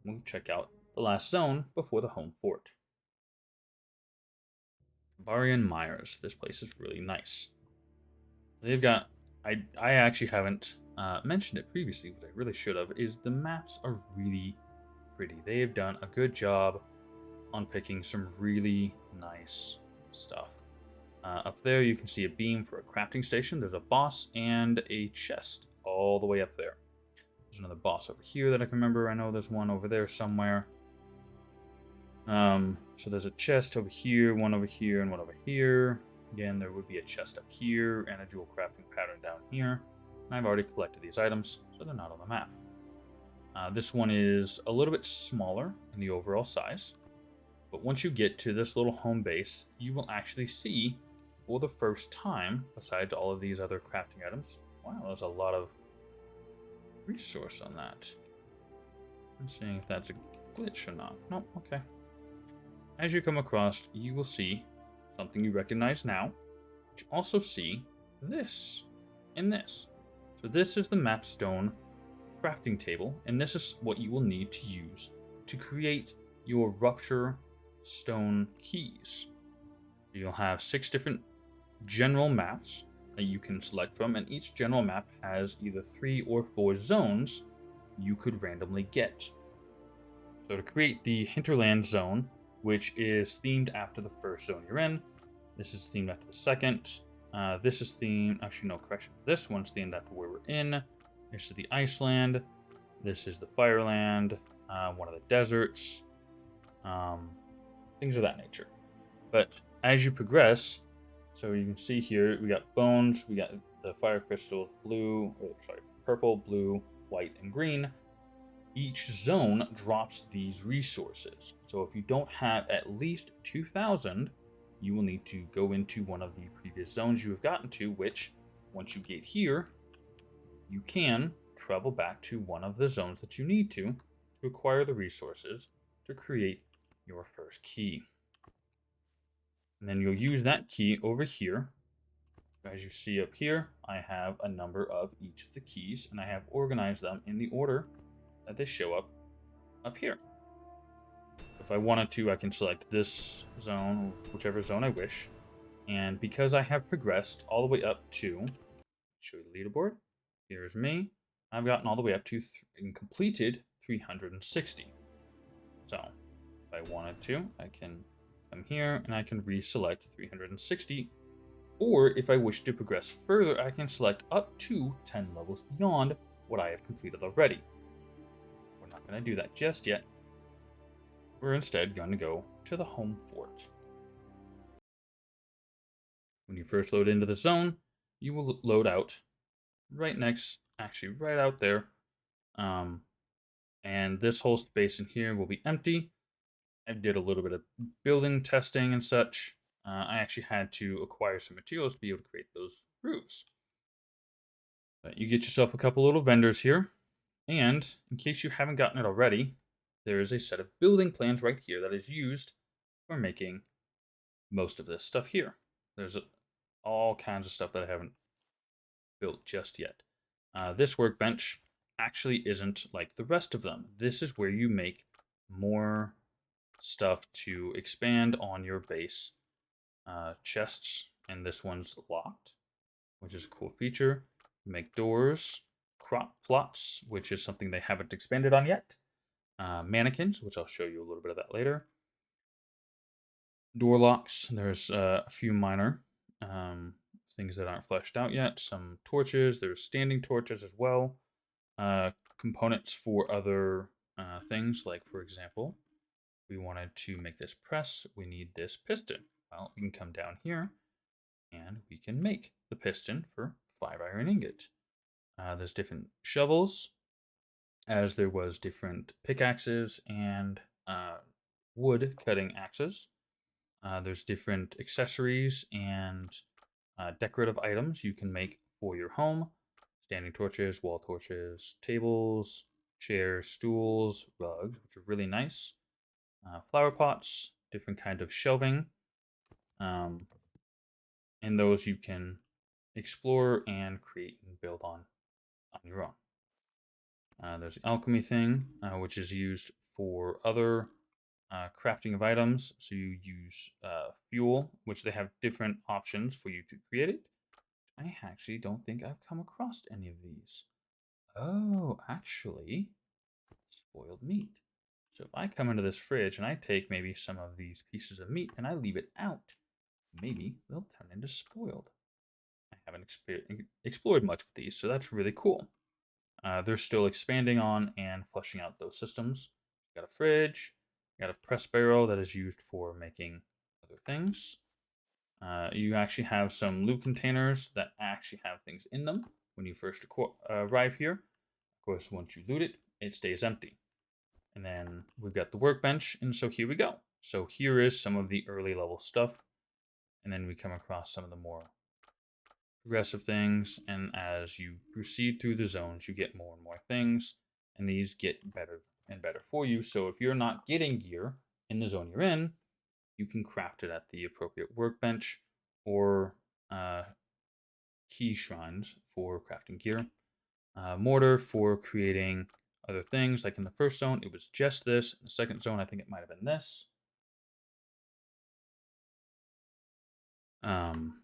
Speaker 1: We'll check out the last zone before the home fort. Barian Myers. This place is really nice. They've got. I actually haven't mentioned it previously, but I really should have. Is the maps are really pretty. They have done a good job on picking some really nice stuff. Up there, you can see a beam for a crafting station. There's a boss and a chest all the way up there. There's another boss over here that I can remember. I know there's one over there somewhere. So there's a chest over here, one over here, and one over here. Again, there would be a chest up here and a jewel crafting pattern down here. And I've already collected these items, so they're not on the map. This one is a little bit smaller in the overall size. But once you get to this little home base, you will actually see, for the first time, besides all of these other crafting items, wow, there's a lot of resource on that. I'm seeing if that's a glitch or not. Nope, okay. As you come across, you will see something you recognize now, but you also see this and this. So this is the mapstone crafting table, and this is what you will need to use to create your rupture stone keys. You'll have 6 different general maps that you can select from, and each general map has either 3 or 4 zones you could randomly get. So to create the hinterland zone, which is themed after the first zone you're in, this is themed after the second. This is themed, actually no, correction. This one's themed after where we're in. This is the Iceland. This is the Fireland, one of the deserts, things of that nature. But as you progress, so you can see here, we got bones, we got the fire crystals, purple, blue, white, and green. Each zone drops these resources. So if you don't have at least 2,000, you will need to go into one of the previous zones you have gotten to, which, once you get here, you can travel back to one of the zones that you need to acquire the resources to create your first key. And then you'll use that key over here. As you see up here, I have a number of each of the keys, and I have organized them in the order that they show up here. If I wanted to, I can select this zone, whichever zone I wish. And because I have progressed all the way up to, show you the leaderboard, here's me, I've gotten all the way up to and completed 360. So if I wanted to, I can come here and I can reselect 360. Or if I wish to progress further, I can select up to 10 levels beyond what I have completed already. We're not going to do that just yet. We're instead going to go to the home fort. When you first load into the zone, you will load out right next, actually right out there. And this whole space in here will be empty. I did a little bit of building testing and such. I actually had to acquire some materials to be able to create those roofs. But you get yourself a couple little vendors here. And in case you haven't gotten it already, there is a set of building plans right here that is used for making most of this stuff here. There's all kinds of stuff that I haven't built just yet. This workbench actually isn't like the rest of them. This is where you make more stuff to expand on your base chests, and this one's locked, which is a cool feature. Make doors, crop plots, which is something they haven't expanded on yet. Mannequins, which I'll show you a little bit of that later. Door locks, there's a few minor things that aren't fleshed out yet. Some torches, there's standing torches as well. Components for other things, like for example, we wanted to make this press, we need this piston. Well, we can come down here and we can make the piston for 5 iron ingot. There's different shovels, as there was different pickaxes and wood cutting axes. There's different accessories and decorative items you can make for your home. Standing torches, wall torches, tables, chairs, stools, rugs, which are really nice. Flower pots, different kind of shelving. Um, and those you can explore and create and build on your own. There's the alchemy thing, which is used for other crafting of items. So you use fuel, which they have different options for you to create it. I actually don't think I've come across any of these. Oh, actually, spoiled meat. So if I come into this fridge and I take maybe some of these pieces of meat and I leave it out, maybe they'll turn into spoiled. I haven't explored much with these, so that's really cool. They're still expanding on and fleshing out those systems. Got a fridge, got a press barrel that is used for making other things. You actually have some loot containers that actually have things in them when you first arrive here. Of course, once you loot it, it stays empty. And then we've got the workbench, and so here we go. So here is some of the early level stuff, and then we come across some of the more progressive things, and as you proceed through the zones, you get more and more things, and these get better and better for you. So if you're not getting gear in the zone you're in, you can craft it at the appropriate workbench or key shrines for crafting gear. Mortar for creating other things. Like in the first zone, it was just this. In the second zone, I think it might have been this. Um,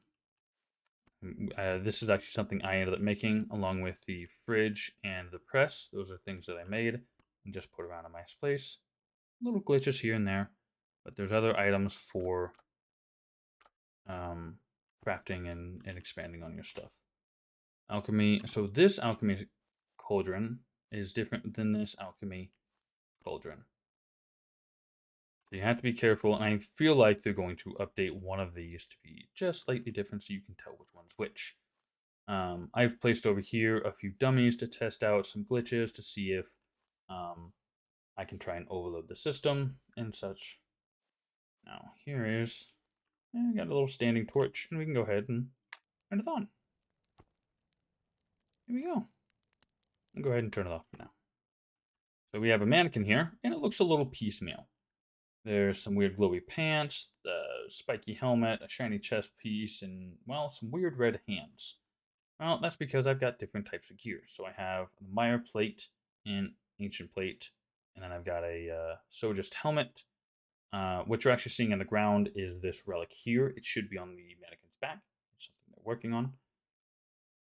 Speaker 1: this is actually something I ended up making along with the fridge and the press. Those are things that I made and just put around in my place. Little glitches here and there, but there's other items for um, crafting and expanding on your stuff. Alchemy. So this alchemy cauldron is different than this alchemy cauldron. So you have to be careful, and I feel like they're going to update one of these to be just slightly different so you can tell which one's which. I've placed over here a few dummies to test out some glitches to see if um, I can try and overload the system and such. Now, here is, got a little standing torch, and we can go ahead and turn it on. Here we go. I'll go ahead and turn it off for now. So we have a mannequin here, and it looks a little piecemeal. There's some weird glowy pants, the spiky helmet, a shiny chest piece, and, well, some weird red hands. Well, that's because I've got different types of gear. So I have the Mire plate and Ancient plate, and then I've got a Sojist helmet. What you're actually seeing on the ground is this relic here. It should be on the mannequin's back. It's something they're working on.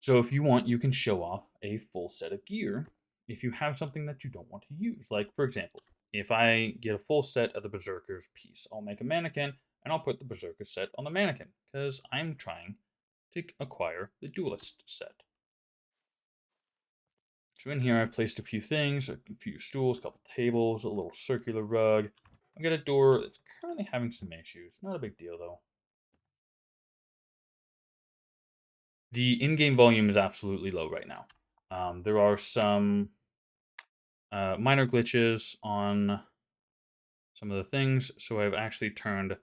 Speaker 1: So if you want, you can show off a full set of gear if you have something that you don't want to use. Like, for example, if I get a full set of the Berserker's piece, I'll make a mannequin and I'll put the Berserker set on the mannequin because I'm trying to acquire the Duelist set. So in here I've placed a few things, a few stools, a couple tables, a little circular rug. I've got a door that's currently having some issues. Not a big deal though. The in-game volume is absolutely low right now. There are some minor glitches on some of the things, so I've actually turned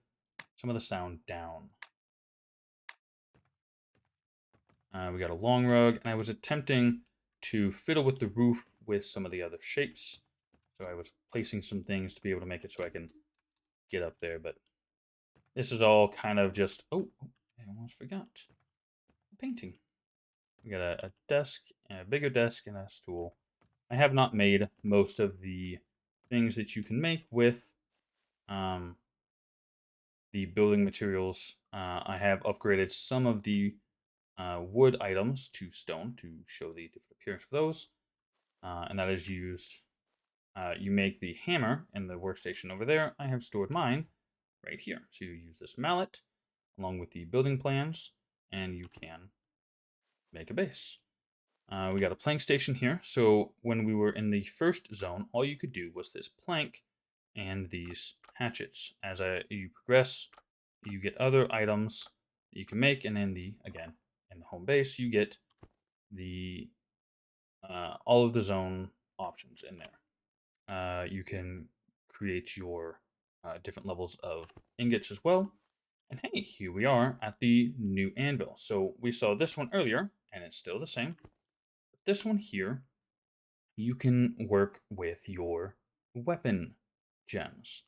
Speaker 1: some of the sound down. We got a long rug, and I was attempting to fiddle with the roof with some of the other shapes. So I was placing some things to be able to make it so I can get up there, but this is all kind of just, oh, I almost forgot. A painting. We got a desk, a bigger desk, and a stool. I have not made most of the things that you can make with um, the building materials. I have upgraded some of the wood items to stone to show the different appearance of those. And that is used, you make the hammer in the workstation over there. I have stored mine right here. So you use this mallet along with the building plans, and you can make a base. We got a plank station here. So when we were in the first zone, all you could do was this plank and these hatchets. As you progress, you get other items that you can make, and in the again in the home base, you get the all of the zone options in there. You can create your different levels of ingots as well. And hey, here we are at the new anvil. So we saw this one earlier, and it's still the same. But this one here, you can work with your weapon gems.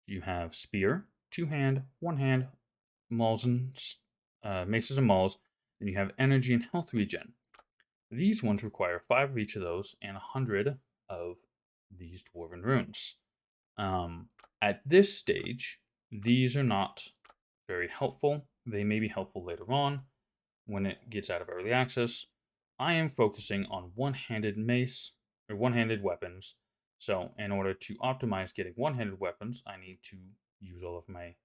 Speaker 1: You have spear, two hand, one hand, mauls and maces and mauls. Then you have energy and health regen. These ones require 5 of each of those and 100 of these dwarven runes. Um, at this stage, these are not very helpful. They may be helpful later on when it gets out of early access. I am focusing on one-handed mace or one-handed weapons. So, in order to optimize getting one-handed weapons, I need to use all of my.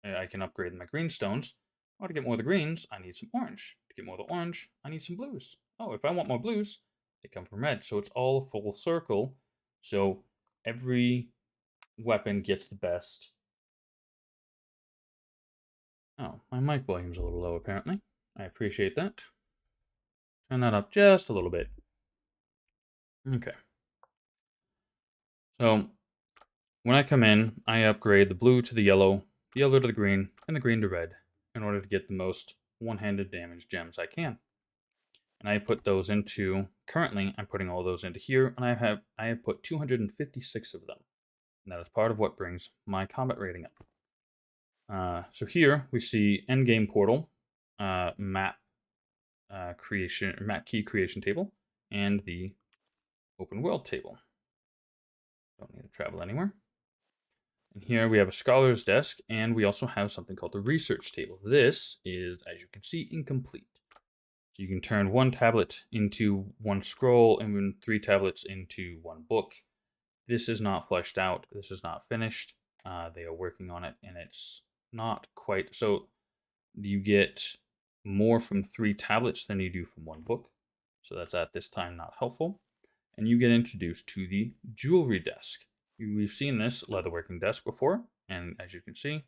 Speaker 1: I can upgrade my green stones. Or to get more of the greens, I need some orange. To get more of the orange, I need some blues. Oh, if I want more blues, they come from red. So it's all a full circle. So every weapon gets the best. Oh, my mic volume's a little low apparently. I appreciate that. Turn that up just a little bit. Okay. So when I come in, I upgrade the blue to the yellow to the green, and the green to red in order to get the most one-handed damage gems I can. And I put those into, currently I'm putting all those into here, and I have put 256 of them. And that is part of what brings my combat rating up. So here we see endgame portal, map creation, map key creation table, and the open world table. Don't need to travel anywhere. And here we have a scholar's desk, and we also have something called the research table. This is, as you can see, incomplete. So you can turn one tablet into one scroll, and then 3 tablets into one book. This is not fleshed out. This is not finished. They are working on it, and it's not quite. So you get more from 3 tablets than you do from one book. So that's at this time not helpful. And you get introduced to the jewelry desk. We've seen this leatherworking desk before, and as you can see,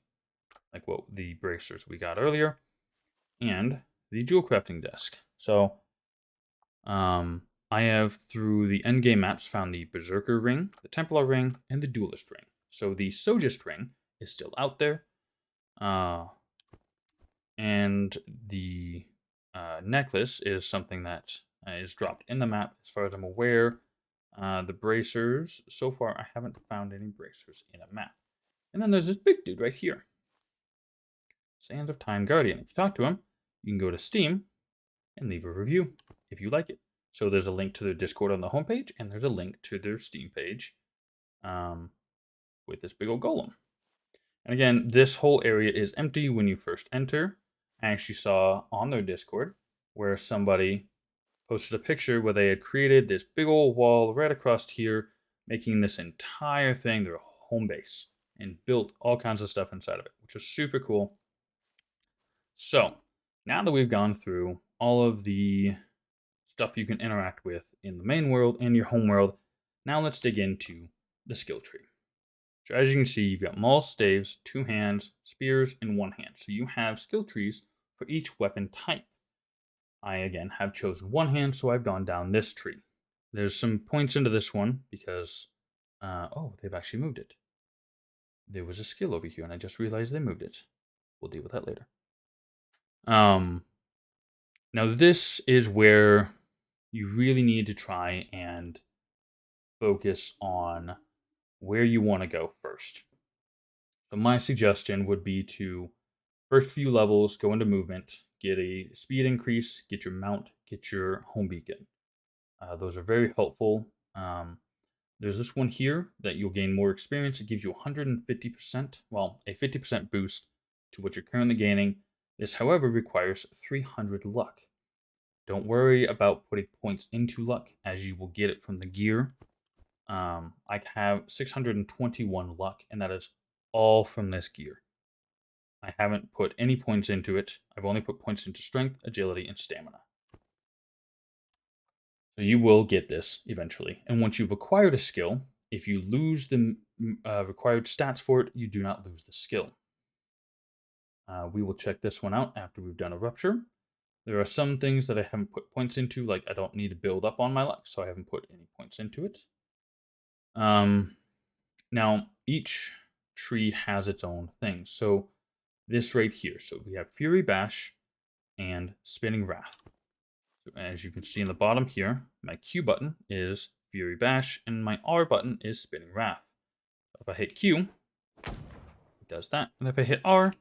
Speaker 1: like what the bracers we got earlier, and the jewel crafting desk. So, I have through the endgame maps found the Berserker ring, the Templar ring, and the Duelist ring. So the Sogist ring is still out there, and the necklace is something that is dropped in the map, as far as I'm aware. The bracers, so far, I haven't found any bracers in a map. And then there's this big dude right here, Sands of Time Guardian. If you talk to him, you can go to Steam and leave a review if you like it. So there's a link to their Discord on the homepage, and there's a link to their Steam page with this big old golem. And again, this whole area is empty when you first enter. I actually saw on their Discord where somebody posted a picture where they had created this big old wall right across here, making this entire thing their home base, and built all kinds of stuff inside of it, which is super cool. So, now that we've gone through all of the stuff you can interact with in the main world and your home world, now let's dig into the skill tree. So as you can see, you've got maul, staves, 2 hands, spears, and 1 hand. So you have skill trees for each weapon type. I, again, have chosen 1 hand, so I've gone down this tree. There's some points into this one because, oh, they've actually moved it. There was a skill over here, and I just realized they moved it. We'll deal with that later. Now this is where you really need to try and focus on where you want to go first. So my suggestion would be to first few levels go into movement, get a speed increase, get your mount, get your home beacon. Those are very helpful. There's this one here that you'll gain more experience. It gives you 150%, well, a 50% boost to what you're currently gaining. This, however, requires 300 luck. Don't worry about putting points into luck, as you will get it from the gear. I have 621 luck, and that is all from this gear. I haven't put any points into it. I've only put points into strength, agility, and stamina. So you will get this eventually. And once you've acquired a skill, if you lose the required stats for it, you do not lose the skill. We will check this one out after we've done a rupture. There are some things that I haven't put points into, like I don't need to build up on my luck, so I haven't put any points into it. Now, each tree has its own thing. So this right here, so we have Fury Bash and Spinning Wrath. So as you can see in the bottom here, my Q button is Fury Bash, and my R button is Spinning Wrath. If I hit Q, it does that. And if I hit R,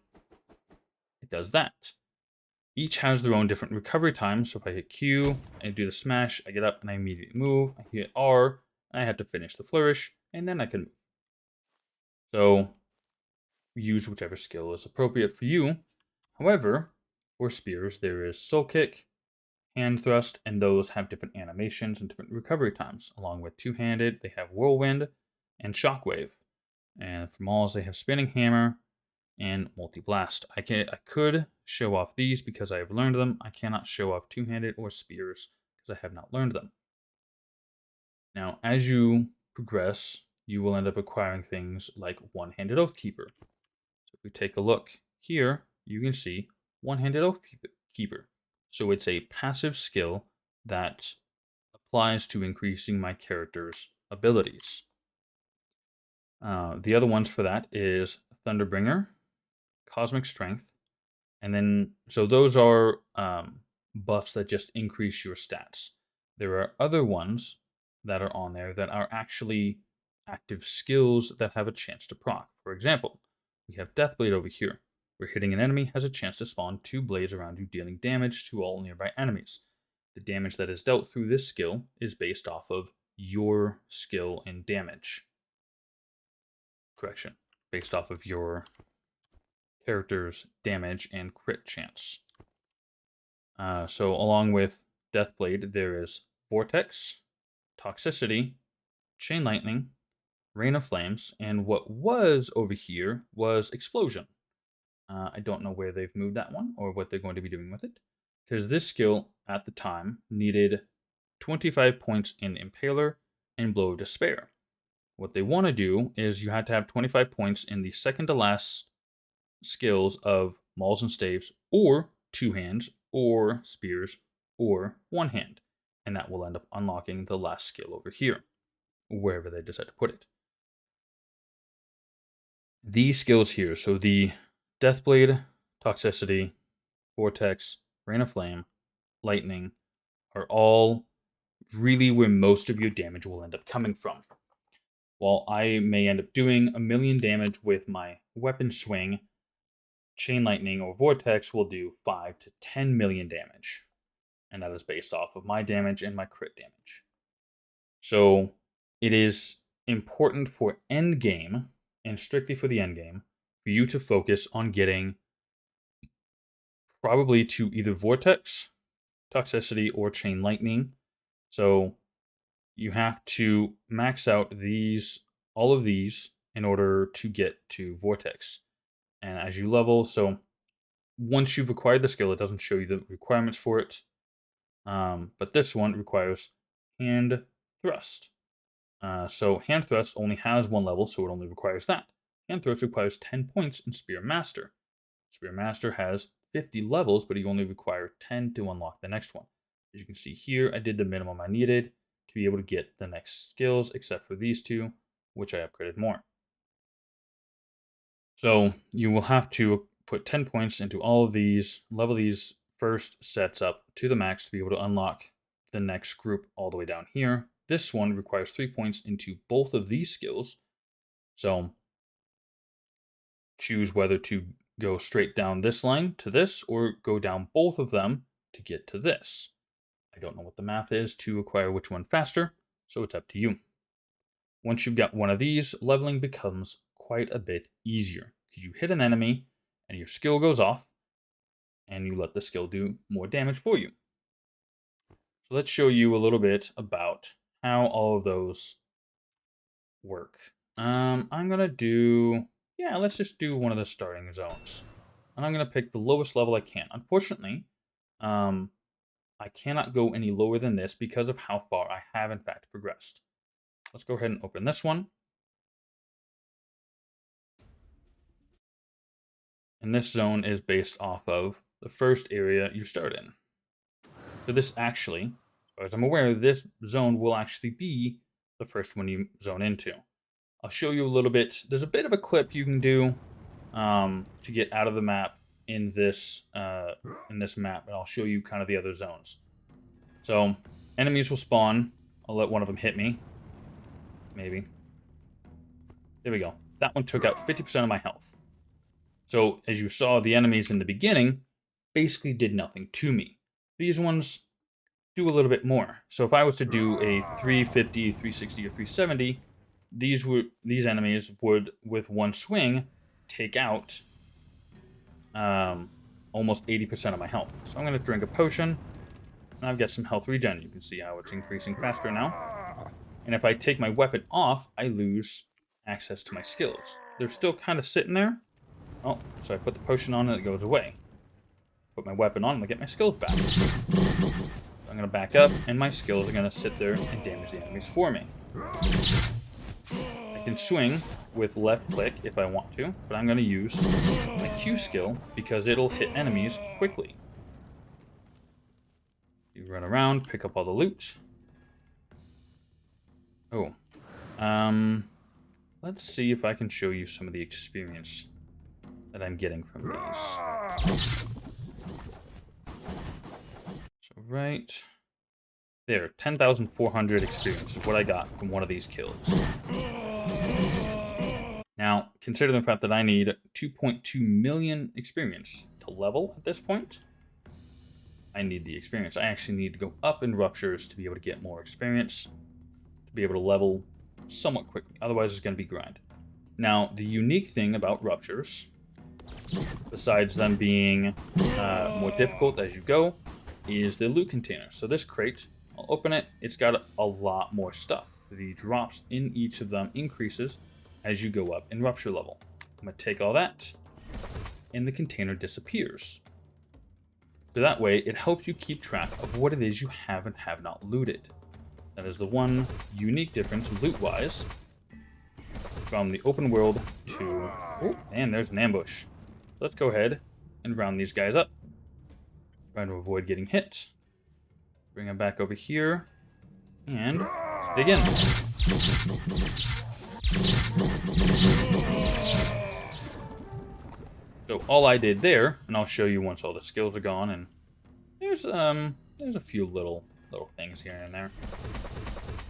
Speaker 1: it does that. Each has their own different recovery times. So if I hit Q, I do the smash, I get up and I immediately move. I hit R, and I have to finish the flourish, and then I can move. So use whichever skill is appropriate for you. However, for spears, there is Soul Kick, Hand Thrust, and those have different animations and different recovery times. Along with two-handed, they have Whirlwind and Shockwave. And for mauls, they have Spinning Hammer and Multi-Blast. I could show off these because I have learned them. I cannot show off two-handed or spears because I have not learned them. Now, as you progress, you will end up acquiring things like One-Handed Oathkeeper. So if we take a look here, you can see One-Handed Oathkeeper. So it's a passive skill that applies to increasing my character's abilities. The other ones for that is Thunderbringer, Cosmic Strength, and then so those are buffs that just increase your stats. There are other ones that are on there that are actually active skills that have a chance to proc. For example, we have Deathblade over here, where hitting an enemy has a chance to spawn 2 blades around you, dealing damage to all nearby enemies. The damage that is dealt through this skill is based off of your skill and damage. Correction. Based off of your character's damage and crit chance. So along with Deathblade, there is Vortex, Toxicity, Chain Lightning, Rain of Flames, and what was over here was Explosion. I don't know where they've moved that one or what they're going to be doing with it, because this skill at the time needed 25 points in Impaler and Blow of Despair. What they want to do is you had to have 25 points in the second to last skills of mauls and staves, or two hands, or spears, or one hand. And that will end up unlocking the last skill over here, wherever they decide to put it. These skills here, so the Deathblade, Toxicity, Vortex, Rain of Flame, Lightning, are all really where most of your damage will end up coming from. While I may end up doing a million damage with my weapon swing, Chain Lightning or Vortex will do 5 to 10 million damage. And that is based off of my damage and my crit damage. So it is important for endgame, and strictly for the endgame, for you to focus on getting probably to either Vortex, Toxicity, or Chain Lightning. So you have to max out all of these in order to get to Vortex. And as you level, so once you've acquired the skill, it doesn't show you the requirements for it. But this one requires Hand Thrust. So Hand Thrust only has one level, so it only requires that. Hand Thrust requires 10 points in Spear Master. Spear Master has 50 levels, but you only require 10 to unlock the next one. As you can see here, I did the minimum I needed to be able to get the next skills, except for these two, which I upgraded more. So you will have to put 10 points into all of these, level these first sets up to the max to be able to unlock the next group all the way down here. This one requires 3 points into both of these skills. So choose whether to go straight down this line to this or go down both of them to get to this. I don't know what the math is to acquire which one faster, so it's up to you. Once you've got one of these, leveling becomes quite a bit easier because you hit an enemy and your skill goes off and you let the skill do more damage for you. So let's show you a little bit about how all of those work. I'm gonna let's just do one of the starting zones. And I'm gonna pick the lowest level I can. Unfortunately, I cannot go any lower than this because of how far I have in fact progressed. Let's go ahead and open this one. And this zone is based off of the first area you start in. So this actually, as far as I'm aware, this zone will actually be the first one you zone into. I'll show you a little bit. There's a bit of a clip you can do to get out of the map in this map, and I'll show you kind of the other zones. So enemies will spawn. I'll let one of them hit me. Maybe. There we go. That one took out 50% of my health. So, as you saw, the enemies in the beginning basically did nothing to me. These ones do a little bit more. So if I was to do a 350, 360, or 370, these enemies would, with one swing, take out um, almost 80% of my health. So I'm going to drink a potion, and I've got some health regen. You can see how it's increasing faster now. And if I take my weapon off, I lose access to my skills. They're still kind of sitting there. Oh, so I put the potion on and it goes away. Put my weapon on and I get my skills back. I'm going to back up, and my skills are going to sit there and damage the enemies for me. I can swing with left click if I want to, but I'm going to use my Q skill because it'll hit enemies quickly. You run around, pick up all the loot. Oh. Let's see if I can show you some of the experience that I'm getting from these. So right there, 10,400 experience is what I got from one of these kills. Now, consider the fact that I need 2.2 million experience to level at this point. I need the experience. I actually need to go up in Ruptures to be able to get more experience, to be able to level somewhat quickly. Otherwise, it's going to be grind. Now, the unique thing about Ruptures, besides them being more difficult as you go, is the loot container. So this crate, I'll open it. It's got a lot more stuff. The drops in each of them increases as you go up in Rupture level. I'm going to take all that, and the container disappears. So that way, it helps you keep track of what it is you have and have not looted. That is the one unique difference loot-wise from the open world to... Oh, and there's an ambush. Let's go ahead and round these guys up. Trying to avoid getting hit. Bring them back over here. And let's dig in. So all I did there, and I'll show you once all the skills are gone, and there's a few little things here and there.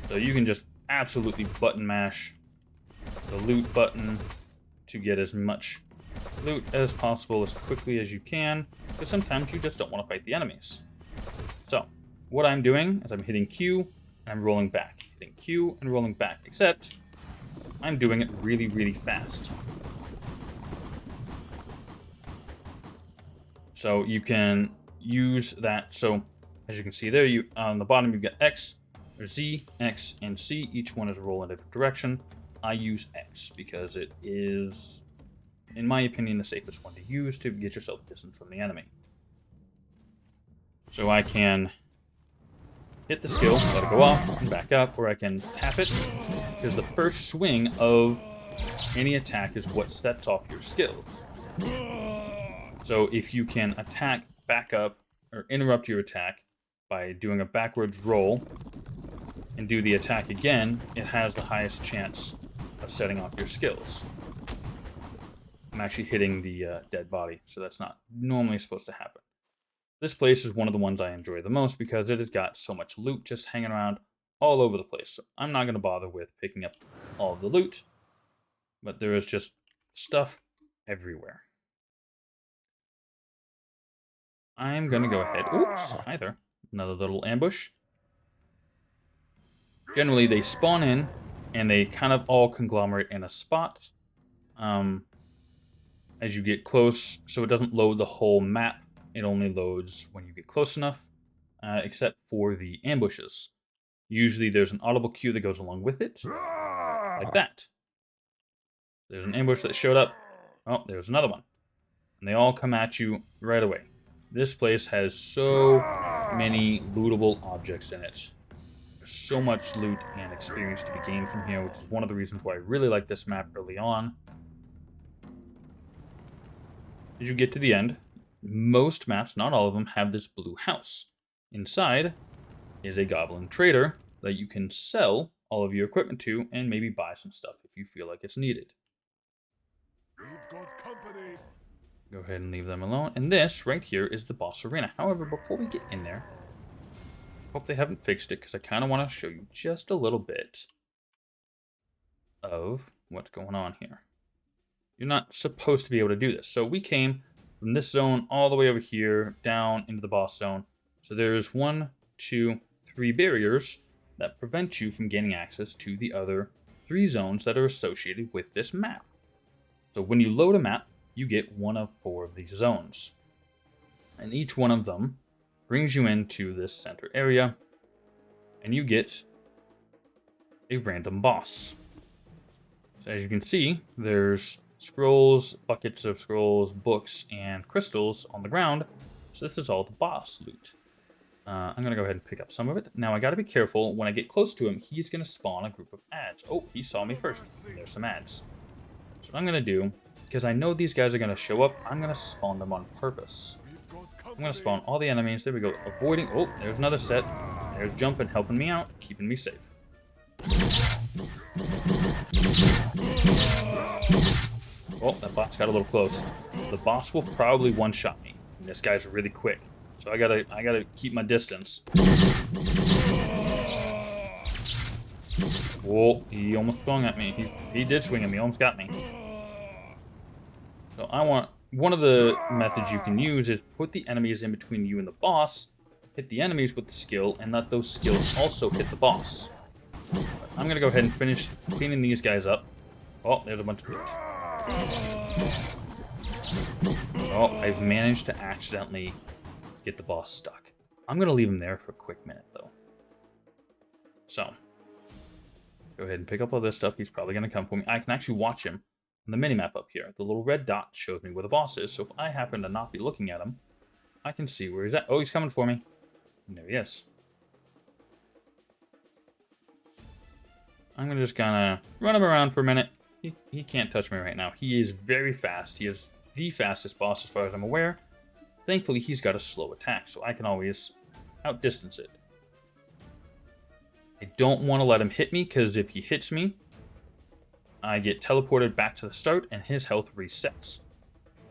Speaker 1: So you can just absolutely button mash the loot button to get as much loot as possible as quickly as you can, because sometimes you just don't want to fight the enemies. So what I'm doing is I'm hitting Q and I'm rolling back, hitting Q and rolling back, except I'm doing it really, really fast. So you can use that. So as you can see there, you on the bottom you've got X, or Z, X, and C. Each one is a roll in a different direction. I use X because it is, in my opinion, the safest one to use to get yourself distance from the enemy. So I can hit the skill, let it go off, and back up, or I can tap it, because the first swing of any attack is what sets off your skills. So if you can attack, back up, or interrupt your attack by doing a backwards roll and do the attack again, it has the highest chance of setting off your skills. I'm actually hitting the dead body, so that's not normally supposed to happen. This place is one of the ones I enjoy the most because it has got so much loot just hanging around all over the place. So I'm not going to bother with picking up all of the loot, but there is just stuff everywhere. I'm going to go ahead. Oops, hi there. Another little ambush. Generally, they spawn in, and they kind of all conglomerate in a spot. As you get close, so it doesn't load the whole map. It only loads when you get close enough, except for the ambushes. Usually there's an audible cue that goes along with it, like that. There's an ambush that showed up. Oh, there's another one. And they all come at you right away. This place has so many lootable objects in it. There's so much loot and experience to be gained from here, which is one of the reasons why I really like this map early on. As you get to the end, most maps, not all of them, have this blue house. Inside is a goblin trader that you can sell all of your equipment to and maybe buy some stuff if you feel like it's needed.
Speaker 3: We've got company.
Speaker 1: Go ahead and leave them alone. And this right here is the boss arena. However, before we get in there, hope they haven't fixed it because I kind of want to show you just a little bit of what's going on here. You're not supposed to be able to do this. So we came from this zone all the way over here, down into the boss zone. So there's 1, 2, 3 barriers that prevent you from gaining access to the other 3 zones that are associated with this map. So when you load a map, you get one of 4 of these zones. And each one of them brings you into this center area, and you get a random boss. So as you can see, there's scrolls, buckets of scrolls, books, and crystals on the ground. So this is all the boss loot. I'm going to go ahead and pick up some of it. Now I got to be careful. When I get close to him, he's going to spawn a group of ads. Oh, he saw me first. There's some ads. So what I'm going to do, because I know these guys are going to show up, I'm going to spawn them on purpose. I'm going to spawn all the enemies. There we go. Avoiding. Oh, there's another set. There's jumping, helping me out, keeping me safe. Oh, that boss got a little close. The boss will probably one-shot me. And this guy's really quick, so I gotta keep my distance. Whoa, he almost swung at me. He did swing at me, almost got me. So I want one of the methods you can use is put the enemies in between you and the boss, hit the enemies with the skill, and let those skills also hit the boss. But I'm gonna go ahead and finish cleaning these guys up. Oh, there's a bunch of loot. Oh, I've managed to accidentally get the boss stuck. I'm going to leave him there for a quick minute, though. So, go ahead and pick up all this stuff. He's probably going to come for me. I can actually watch him on the minimap up here. The little red dot shows me where the boss is, so if I happen to not be looking at him, I can see where he's at. Oh, he's coming for me. And there he is. I'm going to just kind of run him around for a minute. He can't touch me right now. He is very fast. He is the fastest boss as far as I'm aware. Thankfully, he's got a slow attack, so I can always outdistance it. I don't want to let him hit me, because if he hits me, I get teleported back to the start, and his health resets.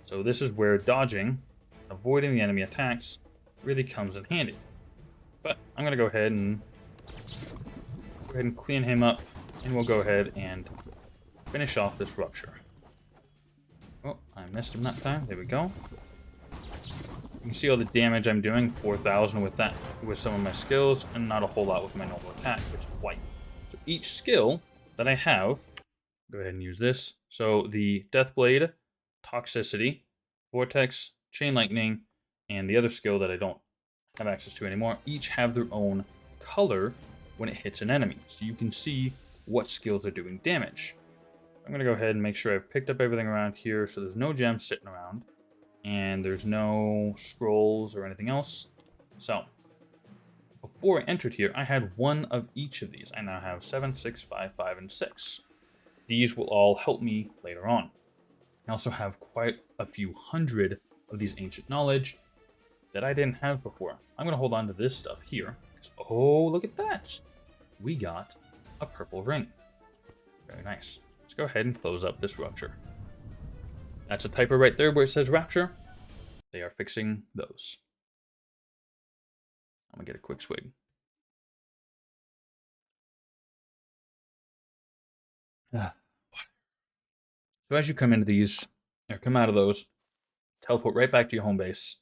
Speaker 1: So this is where dodging, avoiding the enemy attacks, really comes in handy. But I'm going to go ahead and clean him up, and we'll go ahead and finish off this rupture. Oh, I missed him that time. There we go. You can see all the damage I'm doing. 4,000 with some of my skills, and not a whole lot with my normal attack, which is white. So each skill that I have, go ahead and use this. So the Death Blade, Toxicity, Vortex, Chain Lightning, and the other skill that I don't have access to anymore, each have their own color when it hits an enemy. So you can see what skills are doing damage. I'm going to go ahead and make sure I've picked up everything around here, so there's no gems sitting around, and there's no scrolls or anything else. So, before I entered here, I had one of each of these. I now have 7, 6, 5, 5, and 6. These will all help me later on. I also have quite a few hundred of these ancient knowledge that I didn't have before. I'm going to hold on to this stuff here. Oh, look at that! We got a purple ring. Very nice. Let's go ahead and close up this rupture. That's a typo right there where it says Rapture. They are fixing those. I'm going to get a quick swig. So as you come into these, or come out of those, teleport right back to your home base.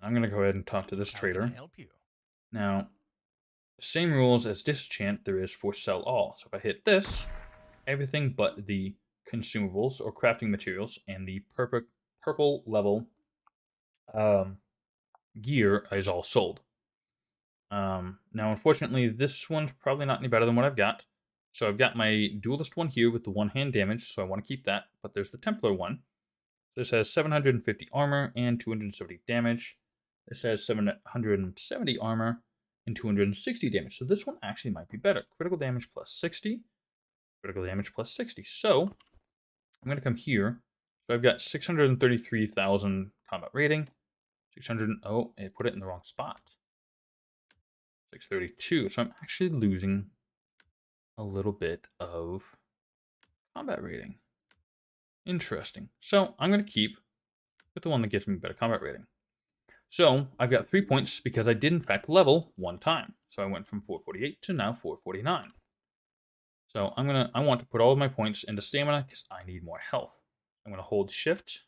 Speaker 1: I'm going to go ahead and talk to this trader.
Speaker 2: How can I help you?
Speaker 1: Now, same rules as disenchant there is for sell all. So if I hit this, everything but the consumables or crafting materials and the purple level gear is all sold. Now, unfortunately, this one's probably not any better than what I've got. So I've got my duelist one here with the one-hand damage, so I want to keep that. But there's the Templar one. This has 750 armor and 270 damage. This has 770 armor and 260 damage. So this one actually might be better. Critical damage plus 60. Critical damage plus 60. So I'm going to come here. So I've got 633,000 combat rating. 600. Oh, I put it in the wrong spot. 632. So I'm actually losing a little bit of combat rating. Interesting. So I'm going to keep with the one that gives me better combat rating. So I've got 3 points because I did in fact level one time. So I went from 448 to now 449. So I want to put all of my points into stamina because I need more health. I'm gonna hold shift.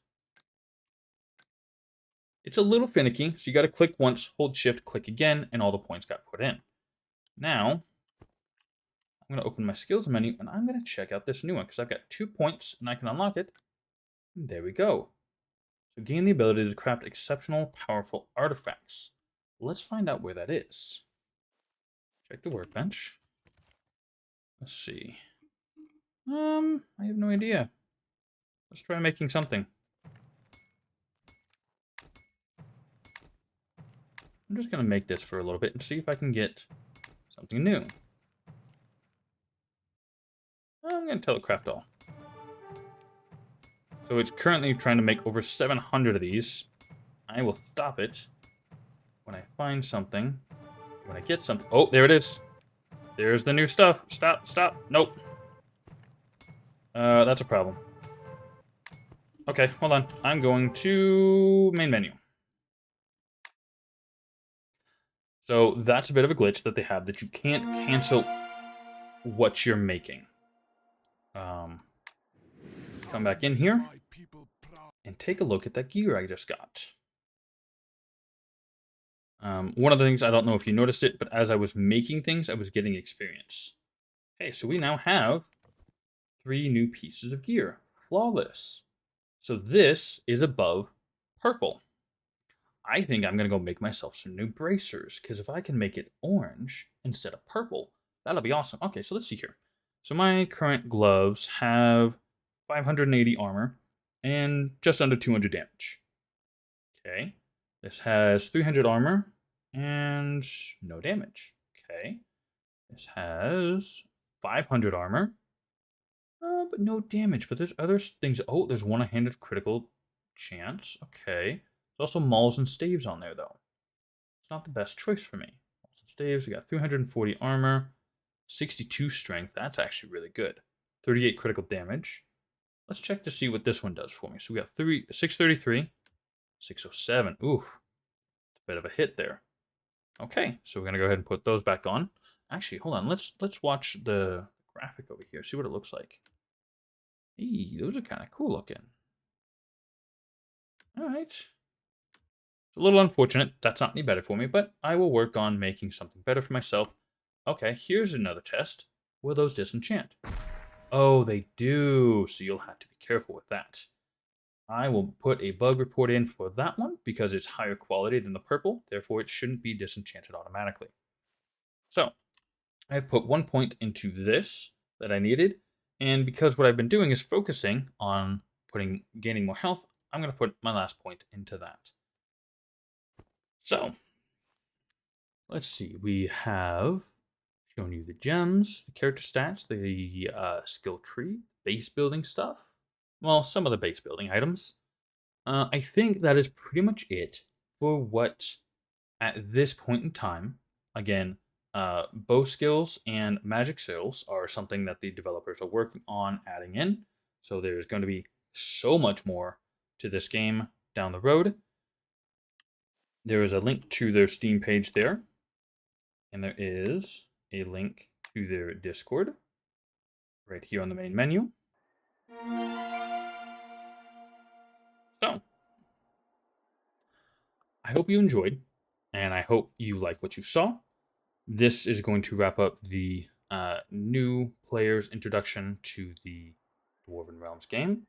Speaker 1: It's a little finicky, so you gotta click once, hold shift, click again, and all the points got put in. Now, I'm gonna open my skills menu and I'm gonna check out this new one because I've got 2 points and I can unlock it. And there we go. So gain the ability to craft exceptional, powerful artifacts. Let's find out where that is. Check the workbench. Let's see. I have no idea. Let's try making something. I'm just gonna make this for a little bit and see if I can get something new. I'm gonna tell it craft all. So it's currently trying to make over 700 of these. I will stop it when I find something. When I get something. Oh, there it is. There's the new stuff. Stop, stop. Nope. That's a problem. Okay, hold on. I'm going to main menu. So that's a bit of a glitch that they have, that you can't cancel what you're making. Come back in here
Speaker 3: My people proud.
Speaker 1: and take a look at that gear I just got. One of the things, I don't know if you noticed it, but as I was making things, I was getting experience. Okay, so we now have 3 new pieces of gear. Flawless. So this is above purple. I think I'm going to go make myself some new bracers, because if I can make it orange instead of purple, that'll be awesome. Okay, so let's see here. So my current gloves have 580 armor and just under 200 damage. Okay. This has 300 armor and no damage. Okay. This has 500 armor, but no damage. But there's other things. Oh, there's one-handed critical chance. Okay. There's also mauls and staves on there, though. It's not the best choice for me. Mauls and staves, we got 340 armor, 62 strength. That's actually really good. 38 critical damage. Let's check to see what this one does for me. So we got 633, 607. Oof. It's a bit of a hit there. Okay, so we're gonna go ahead and put those back on. Actually, hold on. Let's watch the graphic over here. See what it looks like. Hey, those are kind of cool looking. All right. It's a little unfortunate. That's not any better for me, but I will work on making something better for myself. Okay, here's another test. Will those disenchant? Oh, they do. So you'll have to be careful with that. I will put a bug report in for that one because it's higher quality than the purple. Therefore, it shouldn't be disenchanted automatically. So I've put 1 point into this that I needed. And because what I've been doing is focusing on gaining more health, I'm going to put my last point into that. So let's see. We have shown you the gems, the character stats, the skill tree, base building stuff. Well, some of the base building items. I think that is pretty much it for what, at this point in time, again, bow skills and magic skills are something that the developers are working on adding in. So there's going to be so much more to this game down the road. There is a link to their Steam page there, and there is a link to their Discord right here on the main menu. So, I hope you enjoyed, and I hope you like what you saw. This is going to wrap up the new player's introduction to the Dwarven Realms game.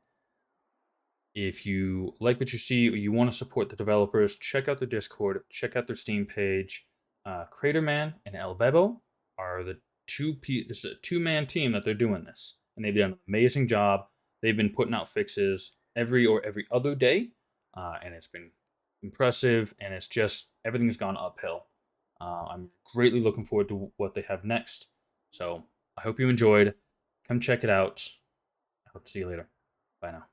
Speaker 1: If you like what you see or you want to support the developers, check out the Discord, check out their Steam page. Craterman and ElBebo are the this is a 2-man team that they're doing this, and they've done an amazing job. They've been putting out fixes every other day, and it's been impressive. And it's just everything's gone uphill. I'm greatly looking forward to what they have next. So I hope you enjoyed. Come check it out. I hope to see you later. Bye now.